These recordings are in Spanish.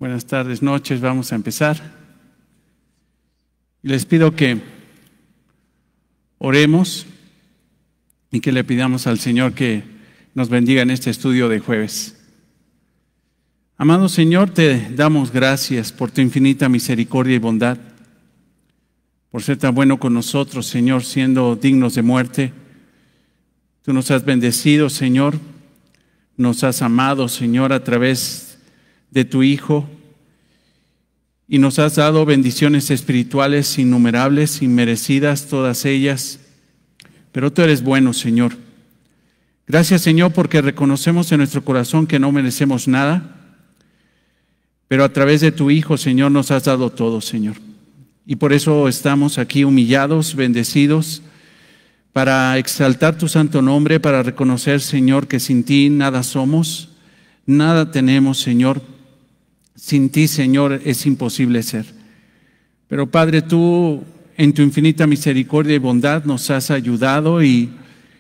Buenas tardes, noches, vamos a empezar. Les pido que oremos y que le pidamos al Señor que nos bendiga en este estudio de jueves. Amado Señor, te damos gracias por tu infinita misericordia y bondad, por ser tan bueno con nosotros, Señor, siendo dignos de muerte. Tú nos has bendecido, Señor, nos has amado, Señor, a través de tu Hijo, y nos has dado bendiciones espirituales innumerables, inmerecidas todas ellas, pero tú eres bueno, Señor. Gracias, Señor, porque reconocemos en nuestro corazón que no merecemos nada, pero a través de tu Hijo, Señor, nos has dado todo, Señor. Y por eso estamos aquí humillados, bendecidos, para exaltar tu santo nombre, para reconocer, Señor, que sin ti nada somos, nada tenemos, Señor. Sin ti, Señor, es imposible ser. Pero, Padre, tú, en tu infinita misericordia y bondad, nos has ayudado y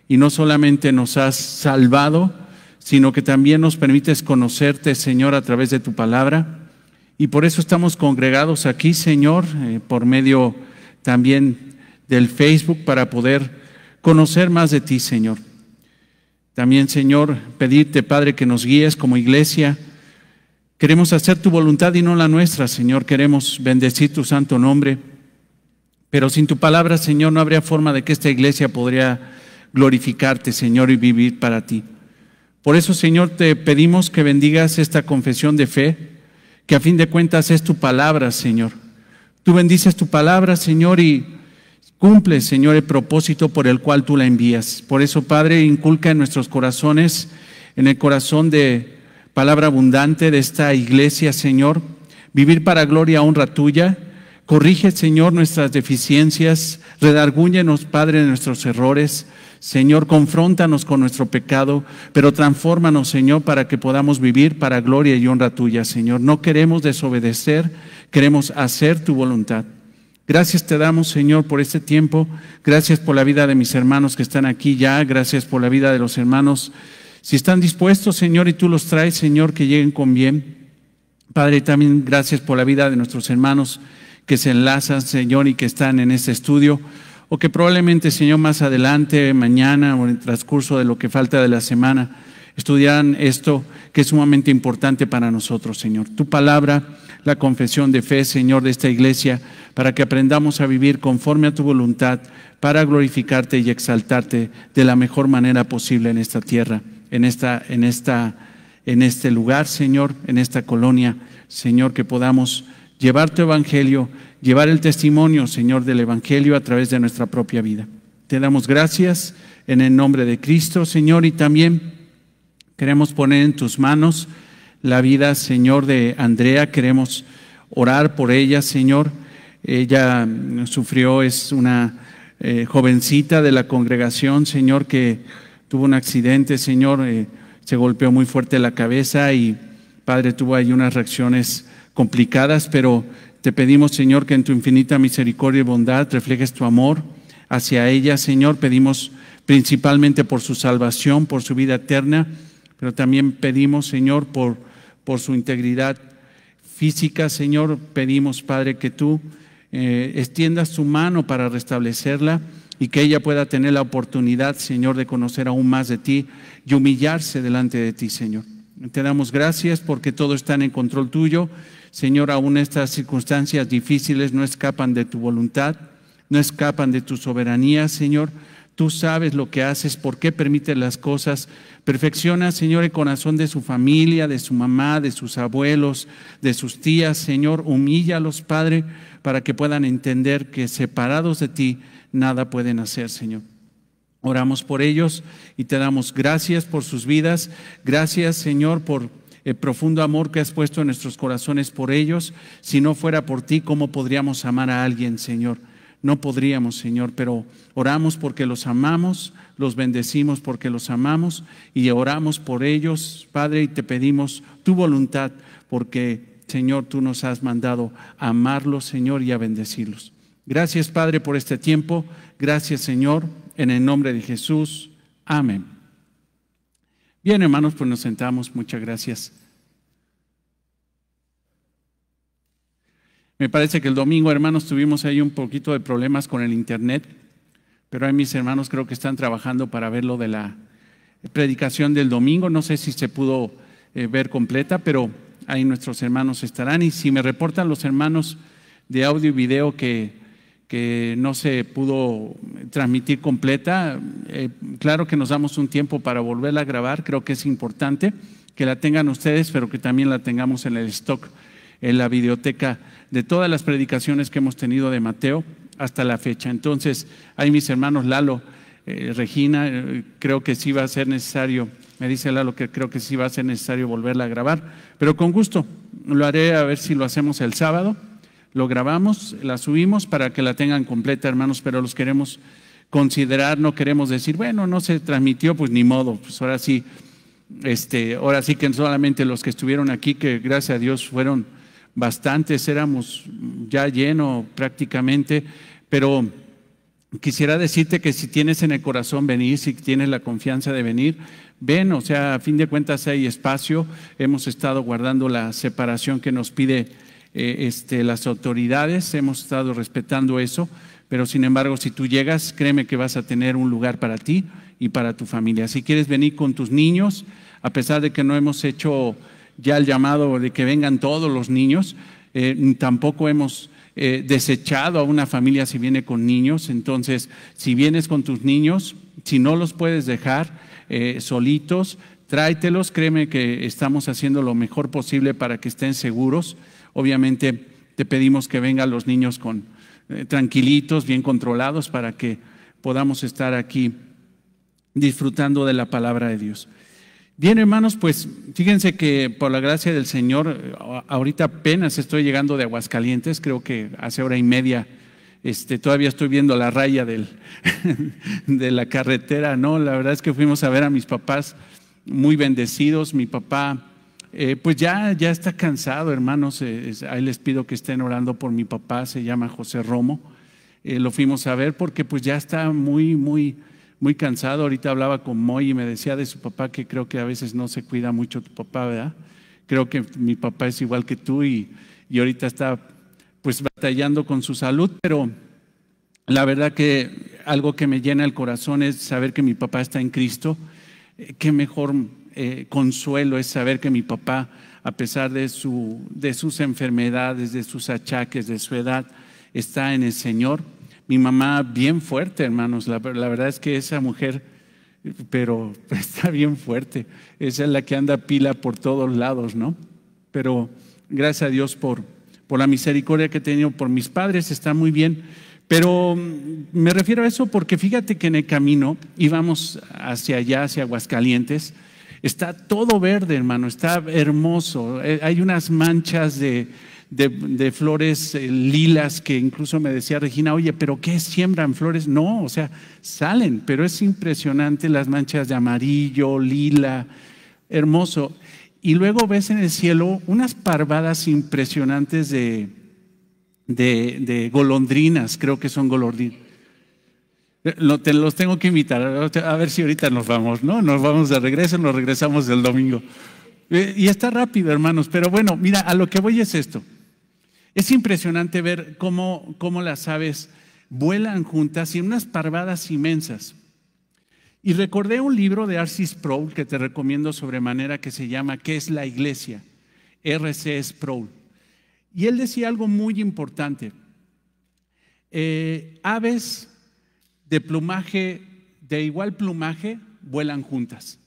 no solamente nos has salvado, sino que también nos permites conocerte, Señor, a través de tu palabra. Y por eso estamos congregados aquí, Señor, por medio también del Facebook, para poder conocer más de ti, Señor. También, Señor, pedirte, Padre, que nos guíes como iglesia. Queremos hacer tu voluntad y no la nuestra, Señor. Queremos bendecir tu santo nombre. Pero sin tu palabra, Señor, no habría forma de que esta iglesia podría glorificarte, Señor, y vivir para ti. Por eso, Señor, te pedimos que bendigas esta confesión de fe, que a fin de cuentas es tu palabra, Señor. Tú bendices tu palabra, Señor, y cumples, Señor, el propósito por el cual tú la envías. Por eso, Padre, inculca en nuestros corazones, en el corazón de palabra abundante de esta iglesia, Señor, vivir para gloria y honra tuya. Corrige, Señor, nuestras deficiencias, redargúyenos, Padre, de nuestros errores. Señor, confróntanos con nuestro pecado, pero transfórmanos, Señor, para que podamos vivir para gloria y honra tuya, Señor. No queremos desobedecer, queremos hacer tu voluntad. Gracias te damos, Señor, por este tiempo. Gracias por la vida de mis hermanos que están aquí ya. Gracias por la vida de los hermanos. Si están dispuestos, Señor, y tú los traes, Señor, que lleguen con bien. Padre, también gracias por la vida de nuestros hermanos que se enlazan, Señor, y que están en este estudio, o que probablemente, Señor, más adelante, mañana o en el transcurso de lo que falta de la semana, estudiarán esto que es sumamente importante para nosotros, Señor. Tu palabra, la confesión de fe, Señor, de esta iglesia, para que aprendamos a vivir conforme a tu voluntad, para glorificarte y exaltarte de la mejor manera posible en esta tierra, en este lugar, Señor, en esta colonia, Señor, que podamos llevar tu evangelio, llevar el testimonio, Señor, del evangelio a través de nuestra propia vida. Te damos gracias en el nombre de Cristo, Señor, y también queremos poner en tus manos la vida, Señor, de Andrea. Queremos orar por ella, Señor. Ella sufrió, es una jovencita de la congregación, Señor, que tuvo un accidente, Señor, se golpeó muy fuerte la cabeza y, Padre, tuvo ahí unas reacciones complicadas, pero te pedimos, Señor, que en tu infinita misericordia y bondad reflejes tu amor hacia ella, Señor. Pedimos principalmente por su salvación, por su vida eterna, pero también pedimos, Señor, por su integridad física, Señor. Pedimos, Padre, que tú extiendas tu mano para restablecerla y que ella pueda tener la oportunidad, Señor, de conocer aún más de ti y humillarse delante de ti, Señor. Te damos gracias porque todo está en el control tuyo. Señor, aún estas circunstancias difíciles no escapan de tu voluntad, no escapan de tu soberanía, Señor. Tú sabes lo que haces, por qué permites las cosas. Perfecciona, Señor, el corazón de su familia, de su mamá, de sus abuelos, de sus tías, Señor. Humíllalos, Padre, para que puedan entender que separados de ti nada pueden hacer, Señor. Oramos por ellos y te damos gracias por sus vidas. Gracias, Señor, por el profundo amor que has puesto en nuestros corazones por ellos. Si no fuera por ti, ¿cómo podríamos amar a alguien, Señor? No podríamos, Señor, pero oramos porque los amamos, los bendecimos porque los amamos y oramos por ellos, Padre, y te pedimos tu voluntad porque, Señor, tú nos has mandado a amarlos, Señor, y a bendecirlos. Gracias, Padre, por este tiempo. Gracias, Señor, en el nombre de Jesús. Amén. Bien, hermanos, pues nos sentamos. Muchas gracias. Me parece que el domingo, hermanos, tuvimos ahí un poquito de problemas con el internet, pero ahí mis hermanos creo que están trabajando para ver lo de la predicación del domingo. No sé si se pudo ver completa, pero ahí nuestros hermanos estarán. Y si me reportan los hermanos de audio y video que no se pudo transmitir completa, claro que nos damos un tiempo para volverla a grabar. Creo que es importante que la tengan ustedes, pero que también la tengamos en el stock, en la videoteca de todas las predicaciones que hemos tenido de Mateo hasta la fecha. Entonces, ahí mis hermanos Lalo, Regina, creo que sí va a ser necesario, me dice Lalo que creo que sí va a ser necesario volverla a grabar, pero con gusto lo haré, a ver si lo hacemos el sábado, lo grabamos, la subimos para que la tengan completa, hermanos, pero los queremos considerar, no queremos decir, bueno, no se transmitió, pues ni modo, pues ahora sí que solamente los que estuvieron aquí, que gracias a Dios fueron bastantes, éramos ya lleno prácticamente, pero quisiera decirte que si tienes en el corazón venir, si tienes la confianza de venir, ven, o sea, a fin de cuentas hay espacio, hemos estado guardando la separación que nos pide las autoridades, hemos estado respetando eso, pero sin embargo, si tú llegas, créeme que vas a tener un lugar para ti y para tu familia. Si quieres venir con tus niños, a pesar de que no hemos hecho ya el llamado de que vengan todos los niños, tampoco hemos desechado a una familia si viene con niños. Entonces, si vienes con tus niños, si no los puedes dejar solitos, tráetelos. Créeme que estamos haciendo lo mejor posible para que estén seguros. Obviamente te pedimos que vengan los niños tranquilitos, bien controlados, para que podamos estar aquí disfrutando de la palabra de Dios. Bien, hermanos, pues fíjense que por la gracia del Señor, ahorita apenas estoy llegando de Aguascalientes, creo que hace hora y media, todavía estoy viendo la raya de la carretera, ¿no? La verdad es que fuimos a ver a mis papás muy bendecidos. Mi papá, pues ya está cansado, hermanos, ahí les pido que estén orando por mi papá, se llama José Romo. Lo fuimos a ver porque pues ya está muy cansado. Ahorita hablaba con Moy y me decía de su papá que creo que a veces no se cuida mucho tu papá, ¿verdad? Creo que mi papá es igual que tú y ahorita está pues batallando con su salud, pero la verdad que algo que me llena el corazón es saber que mi papá está en Cristo. Qué mejor consuelo es saber que mi papá, a pesar de sus enfermedades, de sus achaques, de su edad, está en el Señor. Mi mamá bien fuerte, hermanos, la verdad es que esa mujer, pero está bien fuerte, esa es la que anda pila por todos lados, ¿no? Pero gracias a Dios por la misericordia que he tenido por mis padres, está muy bien. Pero me refiero a eso porque fíjate que en el camino íbamos hacia allá, hacia Aguascalientes, está todo verde, hermano, está hermoso, hay unas manchas de flores lilas que incluso me decía Regina, oye, ¿pero qué siembran flores? No, o sea, salen, pero es impresionante las manchas de amarillo, lila, hermoso. Y luego ves en el cielo unas parvadas impresionantes de golondrinas, creo que son golondrinas. Los tengo que invitar, a ver si ahorita nos vamos, ¿no? Nos vamos de regreso, nos regresamos el domingo. Y está rápido, hermanos, pero bueno, mira, a lo que voy es esto. Es impresionante ver cómo las aves vuelan juntas y en unas parvadas inmensas. Y recordé un libro de R.C. Sproul que te recomiendo sobremanera que se llama ¿Qué es la iglesia? R.C. Sproul. Y él decía algo muy importante. Aves de igual plumaje vuelan juntas.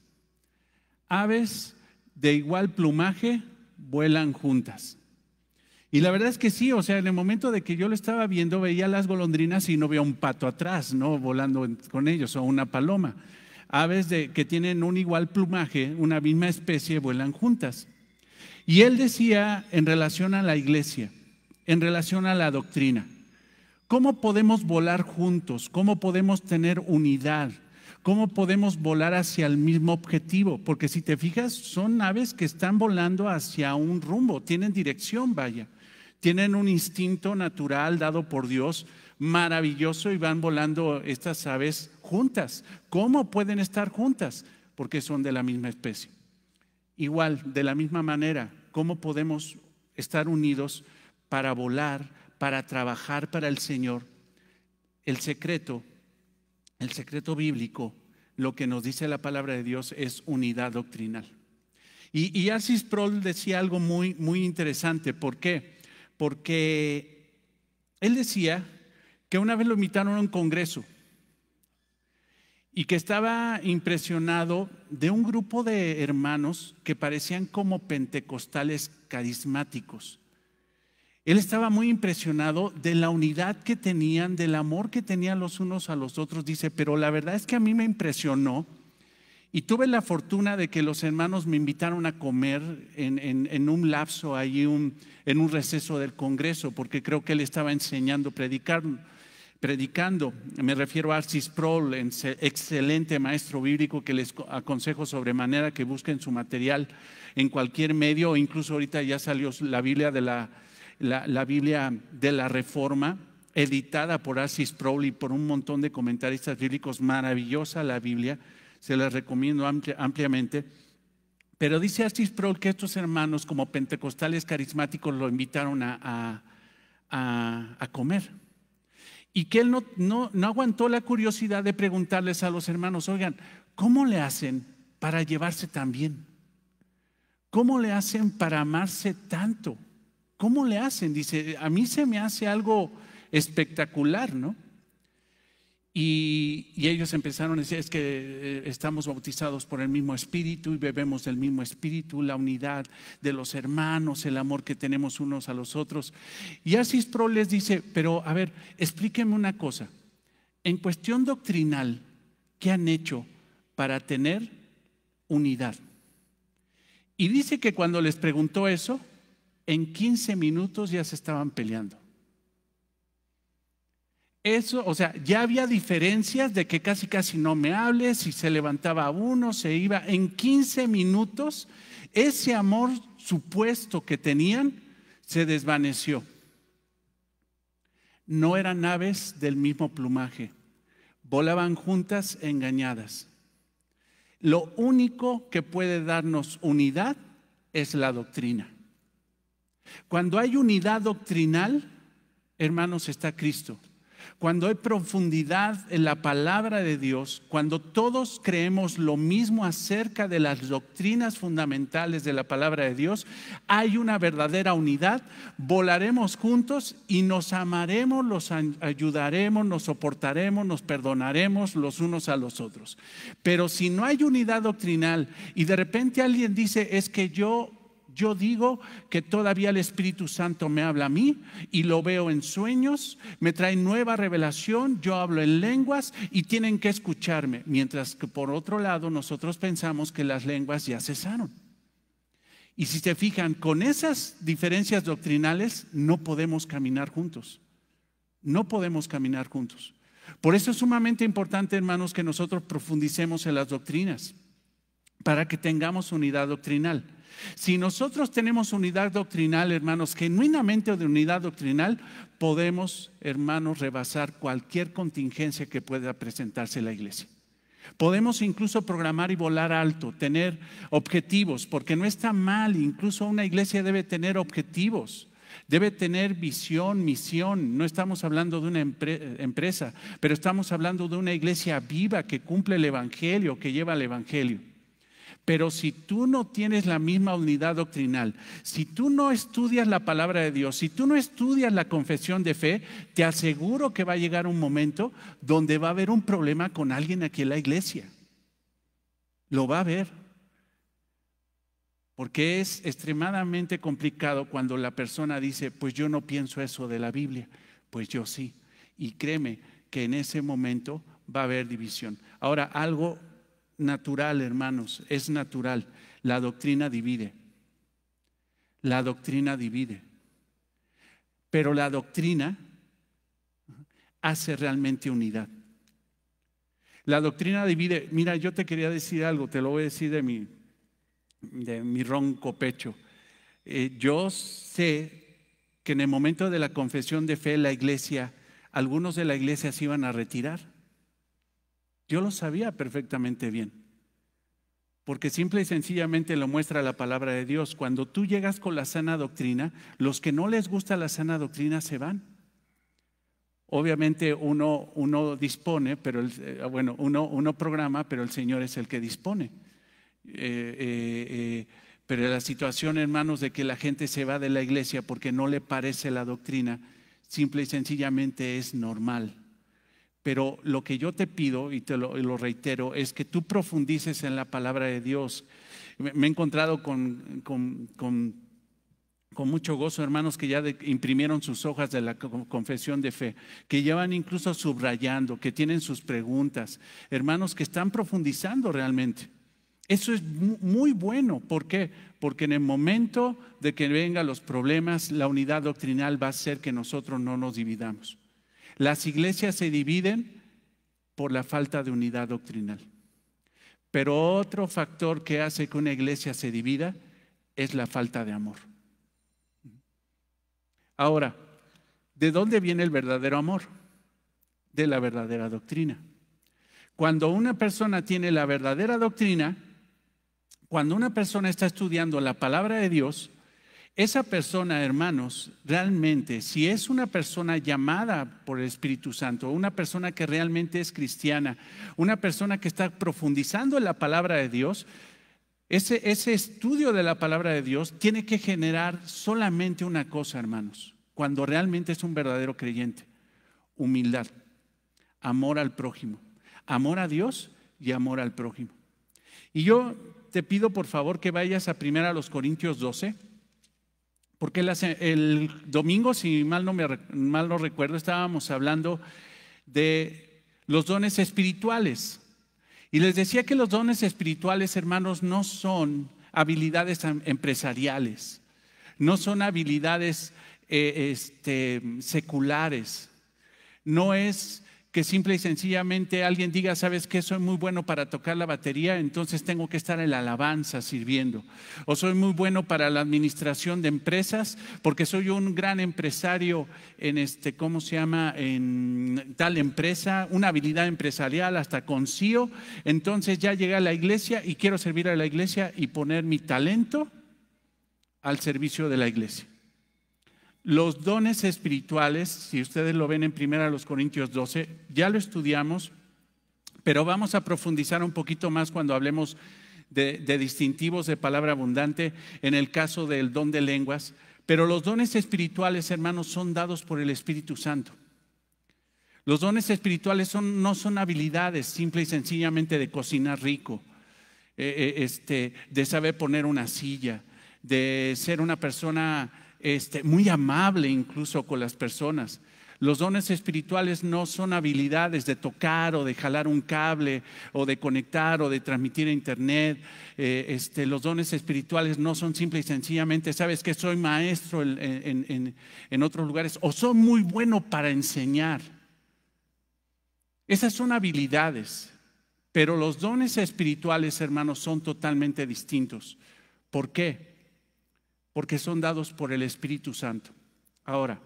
Aves de igual plumaje vuelan juntas. Y la verdad es que sí, o sea, en el momento de que yo lo estaba viendo, veía las golondrinas y no veía un pato atrás, ¿no? Volando con ellos, o una paloma. Aves que tienen un igual plumaje, una misma especie, vuelan juntas. Y él decía en relación a la iglesia, en relación a la doctrina, ¿cómo podemos volar juntos? ¿Cómo podemos tener unidad? ¿Cómo podemos volar hacia el mismo objetivo? Porque si te fijas, son aves que están volando hacia un rumbo, tienen dirección, vaya. Tienen un instinto natural dado por Dios maravilloso y van volando estas aves juntas. ¿Cómo pueden estar juntas? Porque son de la misma especie. Igual, de la misma manera, ¿cómo podemos estar unidos para volar, para trabajar para el Señor, el secreto bíblico, lo que nos dice la palabra de Dios es unidad doctrinal. Y R.C. Sproul decía algo muy, muy interesante. ¿Por qué? Porque él decía que una vez lo invitaron a un congreso y que estaba impresionado de un grupo de hermanos que parecían como pentecostales carismáticos. Él estaba muy impresionado de la unidad que tenían, del amor que tenían los unos a los otros. Dice, pero la verdad es que a mí me impresionó y tuve la fortuna de que los hermanos me invitaron a comer en un lapso ahí, en un receso del congreso, porque creo que él estaba enseñando, predicando. Me refiero a R.C. Sproul, excelente maestro bíblico que les aconsejo sobremanera que busquen su material en cualquier medio, o incluso ahorita ya salió la Biblia la Biblia de la Reforma, editada por R.C. Sproul y por un montón de comentaristas bíblicos. Maravillosa la Biblia, se la recomiendo ampliamente. Pero dice R.C. Sproul que estos hermanos, como pentecostales carismáticos, lo invitaron a comer. Y que él no aguantó la curiosidad de preguntarles a los hermanos, oigan, ¿cómo le hacen para llevarse tan bien? ¿Cómo le hacen para amarse tanto? ¿Cómo le hacen? Dice, a mí se me hace algo espectacular, ¿no? Y ellos empezaron a decir, es que estamos bautizados por el mismo Espíritu y bebemos del mismo Espíritu, la unidad de los hermanos, el amor que tenemos unos a los otros. Y R.C. Sproul les dice, pero a ver, explíquenme una cosa. En cuestión doctrinal, ¿qué han hecho para tener unidad? Y dice que cuando les preguntó eso, en 15 minutos ya se estaban peleando. Eso, o sea, ya había diferencias de que casi no me hables, si se levantaba uno, se iba. En 15 minutos, ese amor supuesto que tenían se desvaneció. No eran aves del mismo plumaje, volaban juntas engañadas. Lo único que puede darnos unidad es la doctrina. Cuando hay unidad doctrinal, hermanos, está Cristo. Cuando hay profundidad en la palabra de Dios, cuando todos creemos lo mismo acerca de las doctrinas fundamentales de la palabra de Dios, hay una verdadera unidad, volaremos juntos y nos amaremos, nos ayudaremos, nos soportaremos, nos perdonaremos los unos a los otros. Pero si no hay unidad doctrinal y de repente alguien dice, es que yo digo que todavía el Espíritu Santo me habla a mí y lo veo en sueños, me trae nueva revelación, yo hablo en lenguas y tienen que escucharme. Mientras que por otro lado nosotros pensamos que las lenguas ya cesaron. Y si se fijan, con esas diferencias doctrinales no podemos caminar juntos. No podemos caminar juntos. Por eso es sumamente importante, hermanos, que nosotros profundicemos en las doctrinas para que tengamos unidad doctrinal. Si nosotros tenemos unidad doctrinal, hermanos, genuinamente de unidad doctrinal, podemos, hermanos, rebasar cualquier contingencia que pueda presentarse en la iglesia. Podemos incluso programar y volar alto, tener objetivos, porque no está mal, incluso una iglesia debe tener objetivos, debe tener visión, misión. No estamos hablando de una empresa, pero estamos hablando de una iglesia viva que cumple el evangelio, que lleva el evangelio. Pero si tú no tienes la misma unidad doctrinal, si tú no estudias la palabra de Dios, si tú no estudias la confesión de fe, te aseguro que va a llegar un momento donde va a haber un problema con alguien aquí en la iglesia. Lo va a haber. Porque es extremadamente complicado cuando la persona dice, pues yo no pienso eso de la Biblia. Pues yo sí. Y créeme que en ese momento va a haber división. Ahora, algo natural, hermanos, es natural. La doctrina divide. La doctrina divide. Pero la doctrina hace realmente unidad. La doctrina divide. Mira, yo te quería decir algo, te lo voy a decir de mi ronco pecho. Yo sé que en el momento de la confesión de fe, la iglesia, algunos de la iglesia se iban a retirar. Yo lo sabía perfectamente bien. porque simple y sencillamente lo muestra la palabra de Dios. Cuando tú llegas con la sana doctrina, los que no les gusta la sana doctrina se van. Obviamente uno dispone, pero uno programa, pero el Señor es el que dispone. Pero la situación, hermanos, de que la gente se va de la iglesia porque no le parece la doctrina, simple y sencillamente es normal. Pero lo que yo te pido, y lo reitero, es que tú profundices en la palabra de Dios. Me he encontrado con mucho gozo, hermanos, que ya imprimieron sus hojas de la confesión de fe, que llevan incluso subrayando, que tienen sus preguntas, hermanos que están profundizando realmente. Eso es muy bueno. ¿Por qué? Porque en el momento de que vengan los problemas, la unidad doctrinal va a hacer que nosotros no nos dividamos. Las iglesias se dividen por la falta de unidad doctrinal. Pero otro factor que hace que una iglesia se divida es la falta de amor. Ahora, ¿de dónde viene el verdadero amor? De la verdadera doctrina. Cuando una persona tiene la verdadera doctrina, cuando una persona está estudiando la palabra de Dios, esa persona, hermanos, realmente, si es una persona llamada por el Espíritu Santo, una persona que realmente es cristiana, una persona que está profundizando en la palabra de Dios, ese estudio de la palabra de Dios tiene que generar solamente una cosa, hermanos, cuando realmente es un verdadero creyente: humildad, amor al prójimo, amor a Dios y amor al prójimo. Y yo te pido por favor que vayas a 1 Corintios 12, porque el domingo, si mal no recuerdo, estábamos hablando de los dones espirituales. Y les decía que los dones espirituales, hermanos, no son habilidades empresariales, no son habilidades seculares. No es que simple y sencillamente alguien diga: ¿sabes qué? Soy muy bueno para tocar la batería, entonces tengo que estar en la alabanza sirviendo. O soy muy bueno para la administración de empresas porque soy un gran empresario en en tal empresa, una habilidad empresarial hasta con CEO. Entonces ya llegué a la iglesia y quiero servir a la iglesia y poner mi talento al servicio de la iglesia. Los dones espirituales, si ustedes lo ven en 1 Corintios 12, ya lo estudiamos, pero vamos a profundizar un poquito más cuando hablemos de distintivos de palabra abundante, en el caso del don de lenguas. Pero los dones espirituales, hermanos, son dados por el Espíritu Santo. Los dones espirituales no son habilidades simple y sencillamente de cocinar rico, de saber poner una silla, de ser una persona muy amable incluso con las personas. Los dones espirituales no son habilidades de tocar o de jalar un cable o de conectar o de transmitir a internet. Los dones espirituales no son simple y sencillamente: ¿sabes que soy maestro en otros lugares? O soy muy bueno para enseñar. Esas son habilidades. Pero los dones espirituales, hermanos, son totalmente distintos. ¿Por qué? Porque son dados por el Espíritu Santo. Ahora,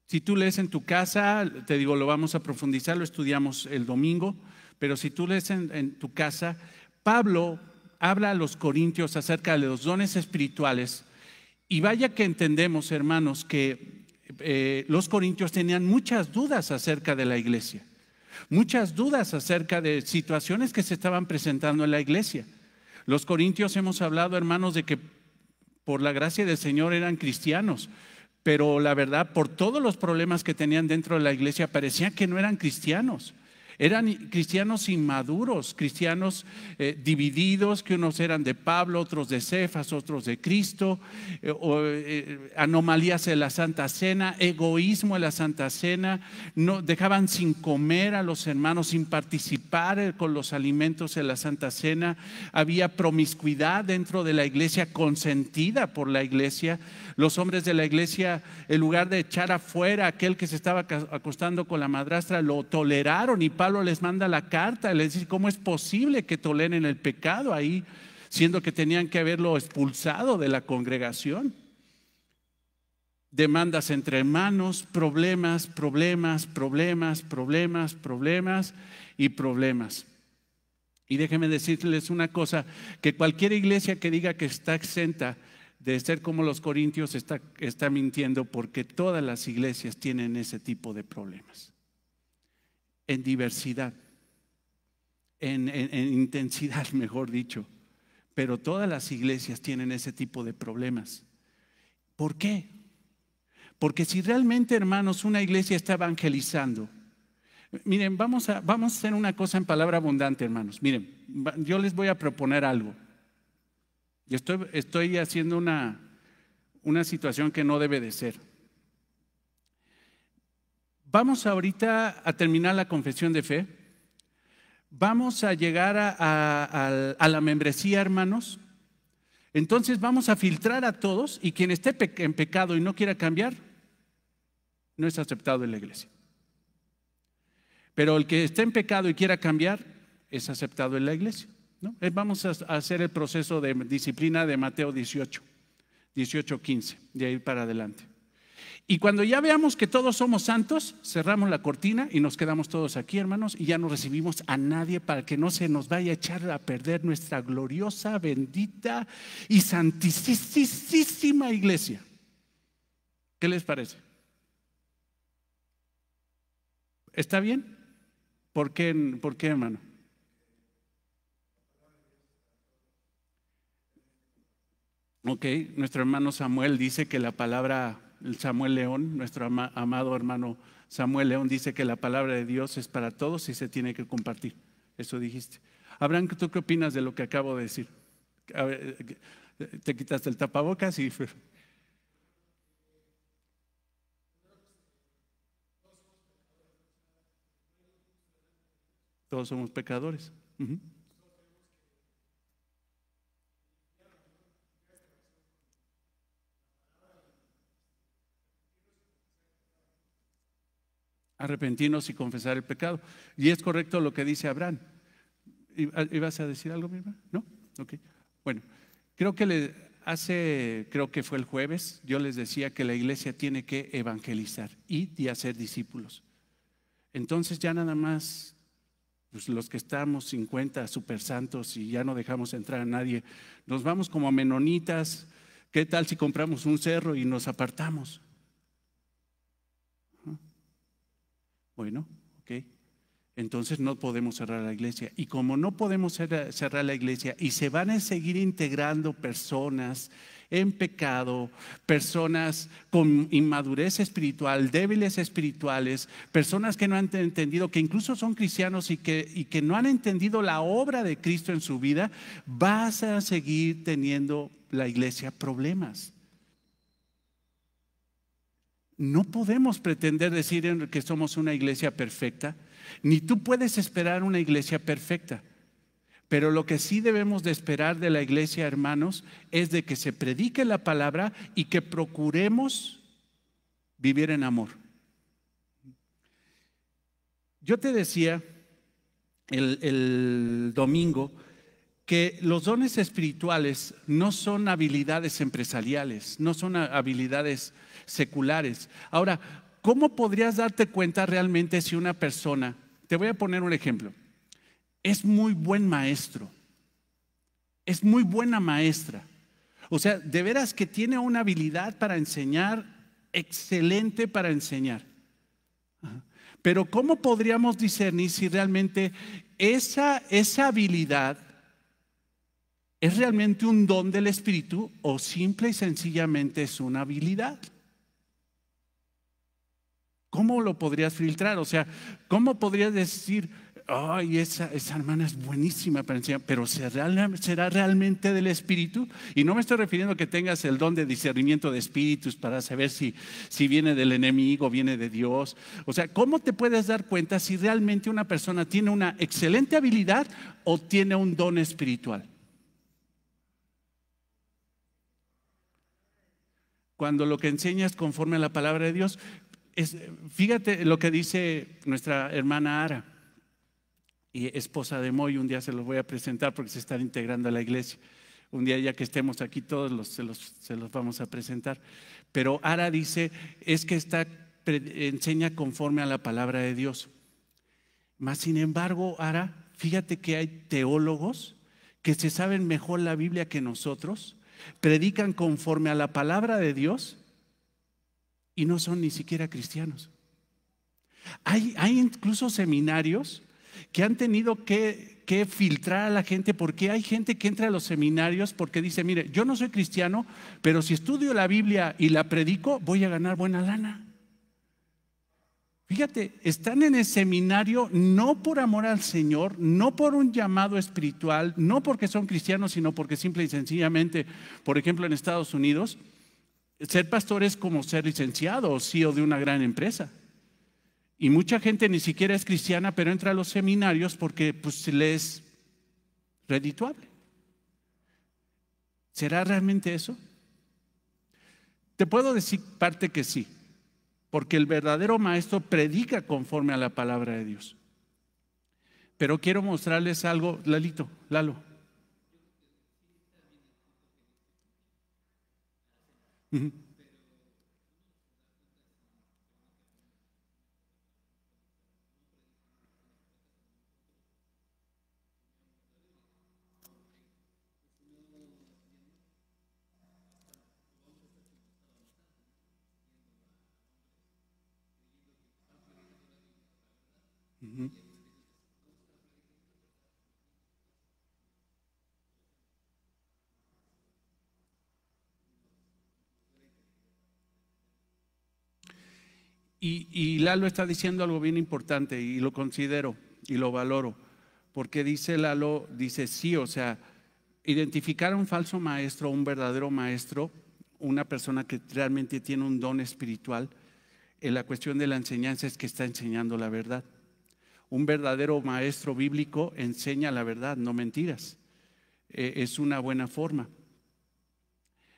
si tú lees en tu casa, te digo, lo vamos a profundizar, lo estudiamos el domingo, pero si tú lees en tu casa, Pablo habla a los corintios acerca de los dones espirituales, y vaya que entendemos, hermanos, que los corintios tenían muchas dudas acerca de la iglesia, muchas dudas acerca de situaciones que se estaban presentando en la iglesia. Los corintios, hemos hablado, hermanos, de que por la gracia del Señor eran cristianos, pero la verdad, por todos los problemas que tenían dentro de la iglesia, parecía que no eran cristianos. Eran cristianos inmaduros, cristianos divididos, que unos eran de Pablo, otros de Cefas, otros de Cristo, anomalías en la Santa Cena, egoísmo en la Santa Cena, no, dejaban sin comer a los hermanos, sin participar con los alimentos en la Santa Cena. Había promiscuidad dentro de la iglesia, consentida por la iglesia. Los hombres de la iglesia, en lugar de echar afuera a aquel que se estaba acostando con la madrastra, lo toleraron, y Pablo les manda la carta y les dice: ¿cómo es posible que toleren el pecado ahí, siendo que tenían que haberlo expulsado de la congregación? Demandas entre hermanos, problemas y problemas. Y déjenme decirles una cosa, que cualquier iglesia que diga que está exenta de ser como los corintios está mintiendo, porque todas las iglesias tienen ese tipo de problemas. En diversidad, en intensidad, mejor dicho. Pero todas las iglesias tienen ese tipo de problemas. ¿Por qué? Porque si realmente, hermanos, una iglesia está evangelizando, miren, vamos a hacer una cosa en palabra abundante, hermanos. Miren, yo les voy a proponer algo. Yo estoy haciendo una situación que no debe de ser. Vamos ahorita a terminar la confesión de fe. Vamos a llegar a la membresía, hermanos. Entonces vamos a filtrar a todos, y quien esté en pecado y no quiera cambiar, no es aceptado en la iglesia. Pero el que esté en pecado y quiera cambiar, es aceptado en la iglesia, ¿no? Vamos a hacer el proceso de disciplina de Mateo 18:15, de ahí para adelante. Y cuando ya veamos que todos somos santos, cerramos la cortina y nos quedamos todos aquí, hermanos, y ya no recibimos a nadie para que no se nos vaya a echar a perder nuestra gloriosa, bendita y santísima iglesia. ¿Qué les parece? ¿Está bien? ¿Por qué, hermano? Ok, nuestro hermano Samuel dice que la palabra, Samuel León, nuestro amado hermano Samuel León, dice que la palabra de Dios es para todos y se tiene que compartir. Eso dijiste. Abraham, ¿tú qué opinas de lo que acabo de decir? A ver, te quitaste el tapabocas y... Todos somos pecadores. Arrepentirnos y confesar el pecado. Y es correcto lo que dice Abraham. ¿Ibas a decir algo, mi hermano? ¿No? Ok. Bueno, creo que fue el jueves, yo les decía que la iglesia tiene que evangelizar y hacer discípulos. Entonces ya nada más, pues los que estamos 50 super santos y ya no dejamos entrar a nadie, nos vamos como menonitas. ¿Qué tal si compramos un cerro y nos apartamos? Bueno, ok. Entonces no podemos cerrar la iglesia. Y como no podemos cerrar la iglesia y se van a seguir integrando personas en pecado, personas con inmadurez espiritual, débiles espirituales, personas que no han entendido, que incluso son cristianos y que no han entendido la obra de Cristo en su vida, vas a seguir teniendo la iglesia problemas. No podemos pretender decir que somos una iglesia perfecta, ni tú puedes esperar una iglesia perfecta. Pero lo que sí debemos de esperar de la iglesia, hermanos, es de que se predique la palabra y que procuremos vivir en amor. Yo te decía el domingo que los dones espirituales no son habilidades empresariales, no son habilidades seculares. Ahora, ¿cómo podrías darte cuenta realmente si una persona, te voy a poner un ejemplo, es muy buen maestro, es muy buena maestra? O sea, de veras que tiene una habilidad para enseñar, excelente para enseñar. Pero ¿cómo podríamos discernir si realmente esa habilidad es realmente un don del Espíritu o simple y sencillamente es una habilidad? ¿Cómo lo podrías filtrar? O sea, ¿cómo podrías decir, ay, esa hermana es buenísima para enseñar, pero será realmente del Espíritu? Y no me estoy refiriendo a que tengas el don de discernimiento de espíritus para saber si viene del enemigo, viene de Dios. O sea, ¿cómo te puedes dar cuenta si realmente una persona tiene una excelente habilidad o tiene un don espiritual? Cuando lo que enseña es conforme a la palabra de Dios. Fíjate lo que dice nuestra hermana Ara, y esposa de Moy. Un día se los voy a presentar porque se están integrando a la iglesia. Un día ya que estemos aquí todos se los vamos a presentar. Pero Ara dice, es que enseña conforme a la palabra de Dios. Mas sin embargo, Ara, fíjate que hay teólogos que se saben mejor la Biblia que nosotros, predican conforme a la palabra de Dios y no son ni siquiera cristianos. Hay incluso seminarios que han tenido que filtrar a la gente, porque hay gente que entra a los seminarios porque dice, mire, yo no soy cristiano, pero si estudio la Biblia y la predico, voy a ganar buena lana. Fíjate, están en el seminario no por amor al Señor, no por un llamado espiritual, no porque son cristianos, sino porque simple y sencillamente, por ejemplo, en Estados Unidos, ser pastor es como ser licenciado o CEO de una gran empresa. Y mucha gente ni siquiera es cristiana, pero entra a los seminarios porque pues le es redituable. ¿Será realmente eso? Te puedo decir parte que sí, porque el verdadero maestro predica conforme a la palabra de Dios. Pero quiero mostrarles algo, Lalo. Ujú. Ujú. Y Lalo está diciendo algo bien importante y lo considero y lo valoro, porque dice Lalo, dice sí, o sea, identificar a un falso maestro, un verdadero maestro, una persona que realmente tiene un don espiritual, en la cuestión de la enseñanza es que está enseñando la verdad. Un verdadero maestro bíblico enseña la verdad, no mentiras. Es una buena forma.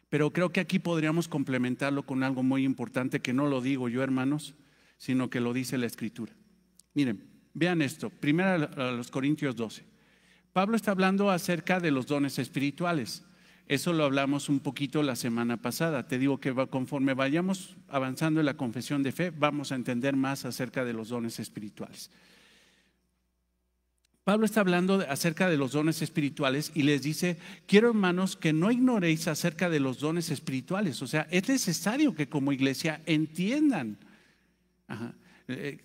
Pero creo que aquí podríamos complementarlo con algo muy importante que no lo digo yo, hermanos, sino que lo dice la Escritura. Miren, vean esto, primero a los Corintios 12. Pablo está hablando acerca de los dones espirituales. Eso lo hablamos un poquito la semana pasada. Te digo que conforme vayamos avanzando en la confesión de fe, vamos a entender más acerca de los dones espirituales. Pablo está hablando acerca de los dones espirituales y les dice, quiero hermanos que no ignoréis acerca de los dones espirituales. O sea, es necesario que como iglesia entiendan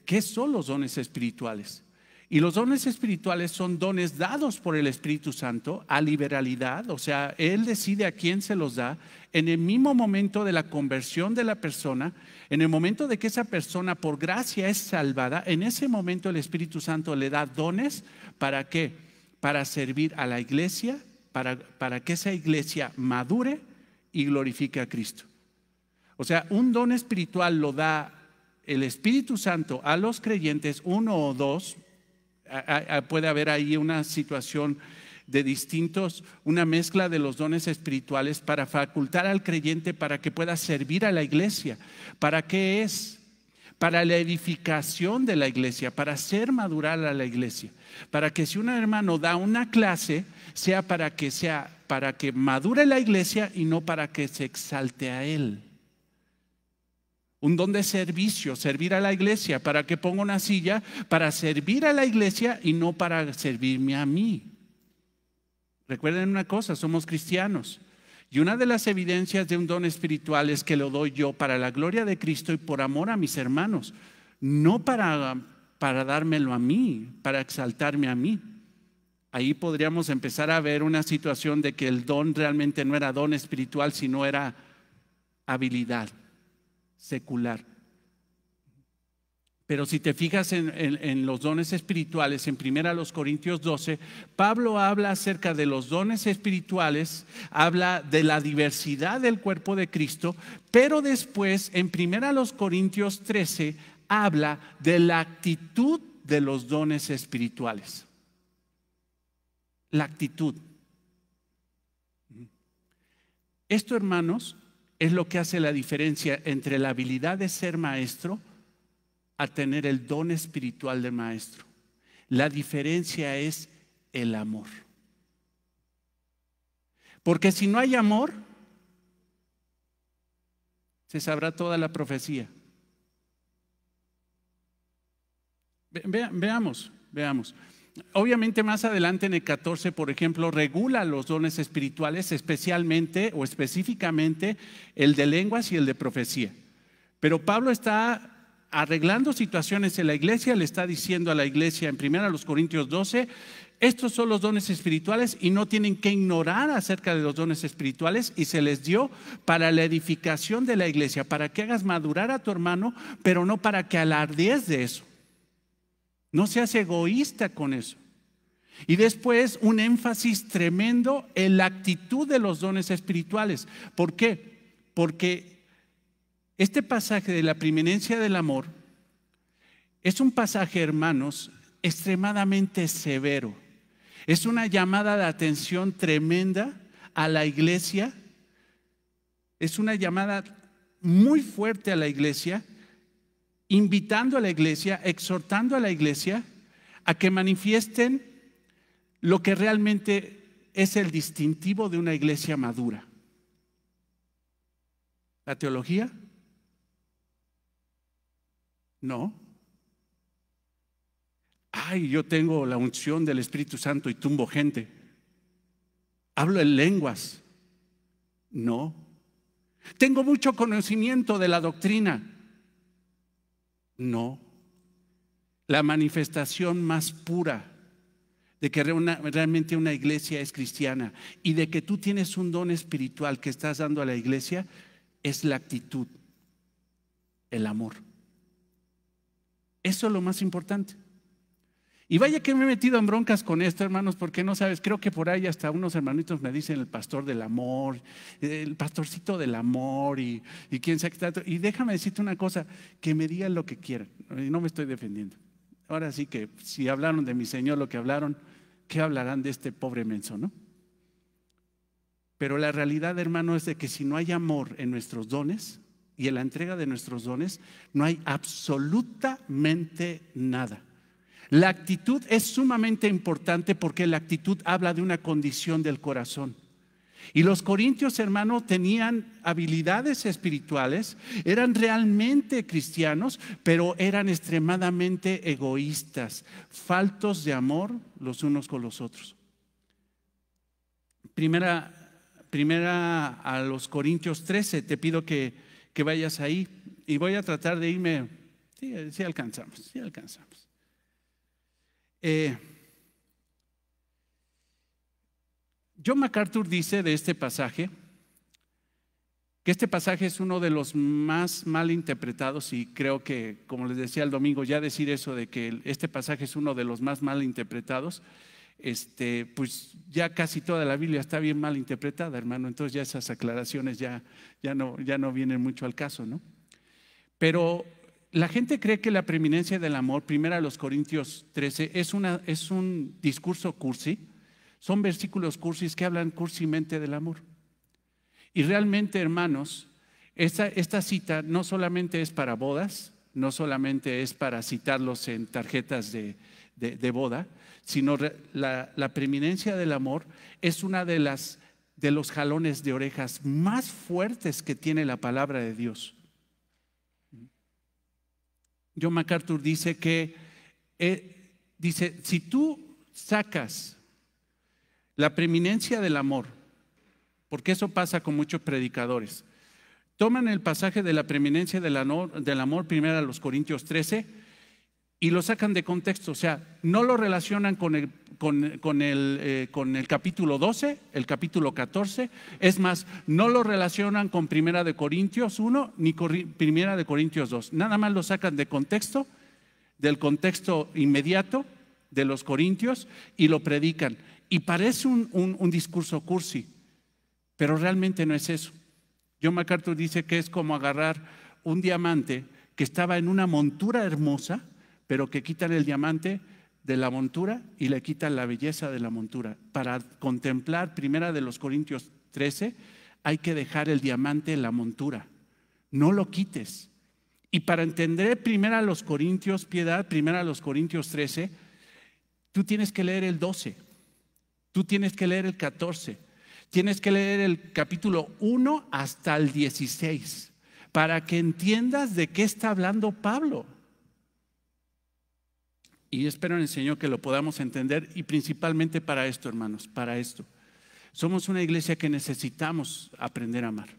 qué son los dones espirituales. Y los dones espirituales son dones dados por el Espíritu Santo a liberalidad, o sea, Él decide a quién se los da en el mismo momento de la conversión de la persona, en el momento de que esa persona por gracia es salvada, en ese momento el Espíritu Santo le da dones. ¿Para qué? Para servir a la iglesia, para que esa iglesia madure y glorifique a Cristo. O sea, un don espiritual lo da el Espíritu Santo a los creyentes, uno o dos. Puede haber ahí una situación de distintos, una mezcla de los dones espirituales para facultar al creyente para que pueda servir a la iglesia. ¿Para qué es? Para la edificación de la iglesia, para hacer madurar a la iglesia, para que si un hermano da una clase, sea para que madure la iglesia y no para que se exalte a él. Un don de servicio, servir a la iglesia, para que ponga una silla, para servir a la iglesia y no para servirme a mí. Recuerden una cosa, somos cristianos. Y una de las evidencias de un don espiritual es que lo doy yo para la gloria de Cristo y por amor a mis hermanos, no para dármelo a mí, para exaltarme a mí. Ahí podríamos empezar a ver una situación de que el don realmente no era don espiritual, sino era habilidad secular. Pero si te fijas en los dones espirituales, en 1 Corintios 12, Pablo habla acerca de los dones espirituales, habla de la diversidad del cuerpo de Cristo, pero después en 1 Corintios 13 habla de la actitud de los dones espirituales. La actitud. Esto, hermanos, es lo que hace la diferencia entre la habilidad de ser maestro a tener el don espiritual de maestro. La diferencia es el amor. Porque si no hay amor, se sabrá toda la profecía. Veamos. obviamente más adelante en el 14, por ejemplo, regula los dones espirituales, especialmente o específicamente el de lenguas y el de profecía. Pero Pablo está arreglando situaciones en la iglesia, le está diciendo a la iglesia en 1 Corintios 12, estos son los dones espirituales y no tienen que ignorar acerca de los dones espirituales, y se les dio para la edificación de la iglesia, para que hagas madurar a tu hermano, pero no para que alardees de eso. No seas egoísta con eso. Y después un énfasis tremendo en la actitud de los dones espirituales. ¿Por qué? Porque este pasaje de la preeminencia del amor es un pasaje, hermanos, extremadamente severo. Es una llamada de atención tremenda a la iglesia. Es una llamada muy fuerte a la iglesia, invitando a la iglesia, exhortando a la iglesia a que manifiesten lo que realmente es el distintivo de una iglesia madura. ¿La teología? No. Ay, yo tengo la unción del Espíritu Santo y tumbo gente. Hablo en lenguas. No. Tengo mucho conocimiento de la doctrina. No. La manifestación más pura de que realmente una iglesia es cristiana y de que tú tienes un don espiritual que estás dando a la iglesia es la actitud, el amor. Eso es lo más importante. Y vaya que me he metido en broncas con esto, hermanos, porque no sabes, creo que por ahí hasta unos hermanitos me dicen el pastor del amor, el pastorcito del amor y quién sabe qué tanto. Y déjame decirte una cosa, que me digan lo que quieran, y no me estoy defendiendo. Ahora sí que si hablaron de mi Señor lo que hablaron, ¿qué hablarán de este pobre menso, no? Pero la realidad, hermano, es de que si no hay amor en nuestros dones y en la entrega de nuestros dones, no hay absolutamente nada. La actitud es sumamente importante porque la actitud habla de una condición del corazón. Y los corintios, hermano, tenían habilidades espirituales, eran realmente cristianos, pero eran extremadamente egoístas, faltos de amor los unos con los otros. Primera a los Corintios 13, te pido que vayas ahí y voy a tratar de irme. Sí alcanzamos. John MacArthur dice de este pasaje que este pasaje es uno de los más mal interpretados, y creo que, como les decía el domingo, ya decir eso de que este pasaje es uno de los más mal interpretados, pues ya casi toda la Biblia está bien mal interpretada, hermano. Entonces ya esas aclaraciones ya no vienen mucho al caso, ¿no? Pero la gente cree que la preeminencia del amor, 1 Corintios 13, es un discurso cursi. Son versículos cursis que hablan cursimente del amor. Y realmente, hermanos, esta cita no solamente es para bodas, no solamente es para citarlos en tarjetas de boda, sino la preeminencia del amor es una de los jalones de orejas más fuertes que tiene la palabra de Dios. John MacArthur dice que si tú sacas la preeminencia del amor, porque eso pasa con muchos predicadores, toman el pasaje de la preeminencia del amor 1 Corintios 13 y lo sacan de contexto. O sea, no lo relacionan con el capítulo 12, el capítulo 14. Es más, no lo relacionan con 1 Corintios 1 ni con 1 Corintios 2. Nada más lo sacan de contexto, del contexto inmediato de los corintios, y lo predican. Y parece un discurso cursi, pero realmente no es eso. John MacArthur dice que es como agarrar un diamante que estaba en una montura hermosa, pero que quitan el diamante de la montura y le quitan la belleza de la montura. Para contemplar 1 Corintios 13 hay que dejar el diamante en la montura, no lo quites. Y para entender 1 Corintios, piedad, 1 Corintios 13, tú tienes que leer el 12, tú tienes que leer el 14, tienes que leer el capítulo 1 hasta el 16 para que entiendas de qué está hablando Pablo. Y espero en el Señor que lo podamos entender, y principalmente para esto, hermanos, para esto. Somos una iglesia que necesitamos aprender a amar.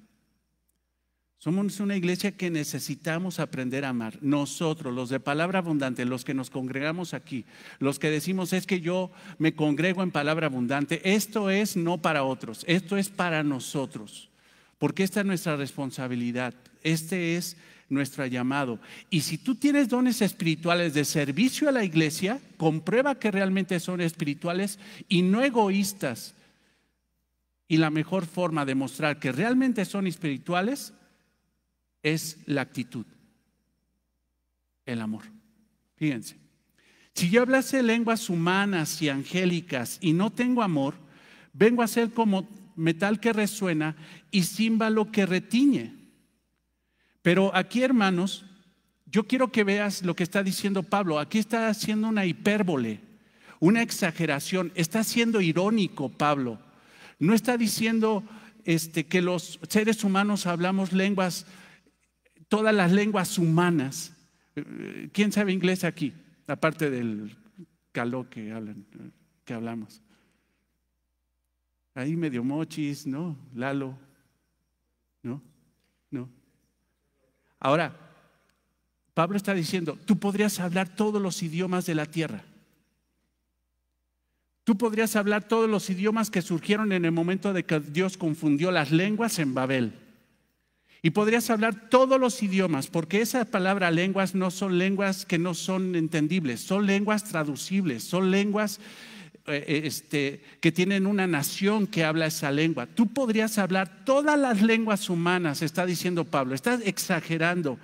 Somos una iglesia que necesitamos aprender a amar. Nosotros, los de Palabra Abundante, los que nos congregamos aquí, los que decimos es que yo me congrego en Palabra Abundante, esto es no para otros, esto es para nosotros, porque esta es nuestra responsabilidad, este es nuestro llamado. Y si tú tienes dones espirituales de servicio a la iglesia, comprueba que realmente son espirituales y no egoístas. Y la mejor forma de mostrar que realmente son espirituales es la actitud, el amor. Fíjense, si yo hablase lenguas humanas y angélicas y no tengo amor, vengo a ser como metal que resuena y címbalo que retiñe. Pero aquí, hermanos, yo quiero que veas lo que está diciendo Pablo. Aquí está haciendo una hipérbole, una exageración. Está siendo irónico Pablo. No está diciendo que los seres humanos hablamos lenguas, todas las lenguas humanas. ¿Quién sabe inglés aquí? Aparte del caló que hablamos. Ahí medio mochis, ¿no? Lalo, ¿no? Ahora, Pablo está diciendo, tú podrías hablar todos los idiomas de la tierra. Tú podrías hablar todos los idiomas que surgieron en el momento de que Dios confundió las lenguas en Babel. Y podrías hablar todos los idiomas, porque esa palabra lenguas no son lenguas que no son entendibles, son lenguas traducibles, son lenguas que tienen una nación que habla esa lengua. Tú podrías hablar todas las lenguas humanas, está diciendo Pablo, estás exagerando.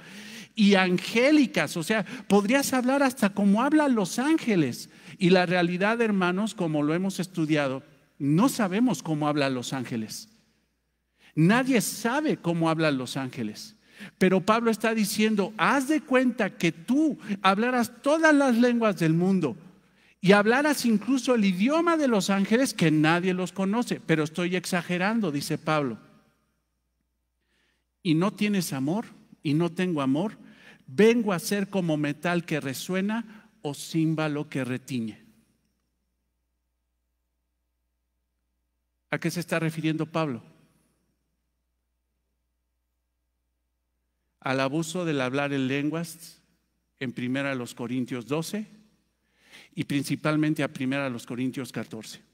Y angélicas, o sea, podrías hablar hasta como hablan los ángeles. Y la realidad, hermanos, como lo hemos estudiado, no sabemos cómo hablan los ángeles. Nadie sabe cómo hablan los ángeles. Pero Pablo está diciendo, haz de cuenta que tú hablaras todas las lenguas del mundo y hablaras incluso el idioma de los ángeles, que nadie los conoce. Pero estoy exagerando, dice Pablo. Y no tienes amor, y no tengo amor, vengo a ser como metal que resuena o címbalo que retiñe. ¿A qué se está refiriendo Pablo? Al abuso del hablar en lenguas en 1 Corintios 12 y principalmente a 1 Corintios 14.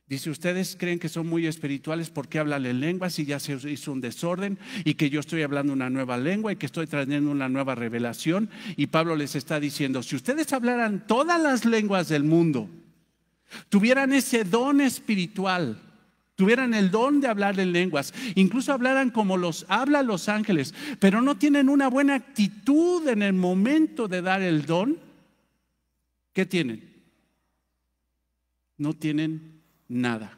Dice, ustedes creen que son muy espirituales porque hablan en lenguas y ya se hizo un desorden y que yo estoy hablando una nueva lengua y que estoy trayendo una nueva revelación. Y Pablo les está diciendo, si ustedes hablaran todas las lenguas del mundo, tuvieran ese don espiritual, tuvieran el don de hablar en lenguas, incluso hablaran como los hablan los ángeles, pero no tienen una buena actitud en el momento de dar el don, ¿qué tienen? No tienen nada.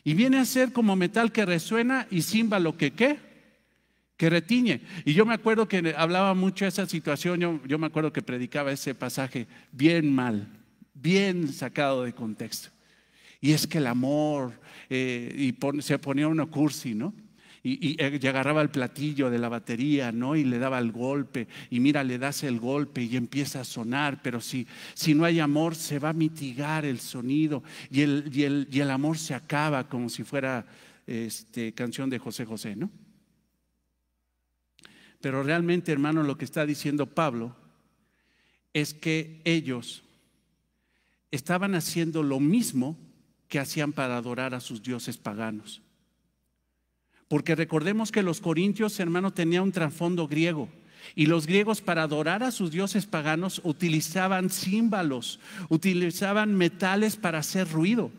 Y viene a ser como metal que resuena y címbalo que ¿qué? Que retiñe. Y yo me acuerdo que hablaba mucho de esa situación, yo me acuerdo que predicaba ese pasaje bien mal, bien sacado de contexto. Y es que el amor, se ponía uno cursi, ¿no? Y agarraba el platillo de la batería, ¿no? Y le daba el golpe, y mira, le das el golpe y empieza a sonar, pero si no hay amor se va a mitigar el sonido y el amor se acaba, como si fuera canción de José José, ¿no? Pero realmente, hermano, lo que está diciendo Pablo es que ellos estaban haciendo lo mismo que hacían para adorar a sus dioses paganos. Porque recordemos que los corintios, hermano, tenían un trasfondo griego. Y los griegos, para adorar a sus dioses paganos, utilizaban címbalos, utilizaban metales para hacer ruido.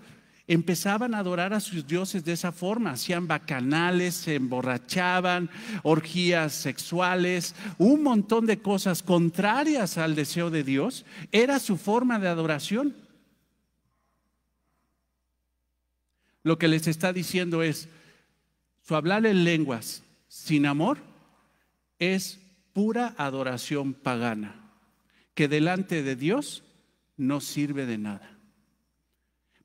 Empezaban a adorar a sus dioses de esa forma. Hacían bacanales, se emborrachaban, orgías sexuales, un montón de cosas contrarias al deseo de Dios. Era su forma de adoración. Lo que les está diciendo es, su hablar en lenguas sin amor es pura adoración pagana, que delante de Dios no sirve de nada.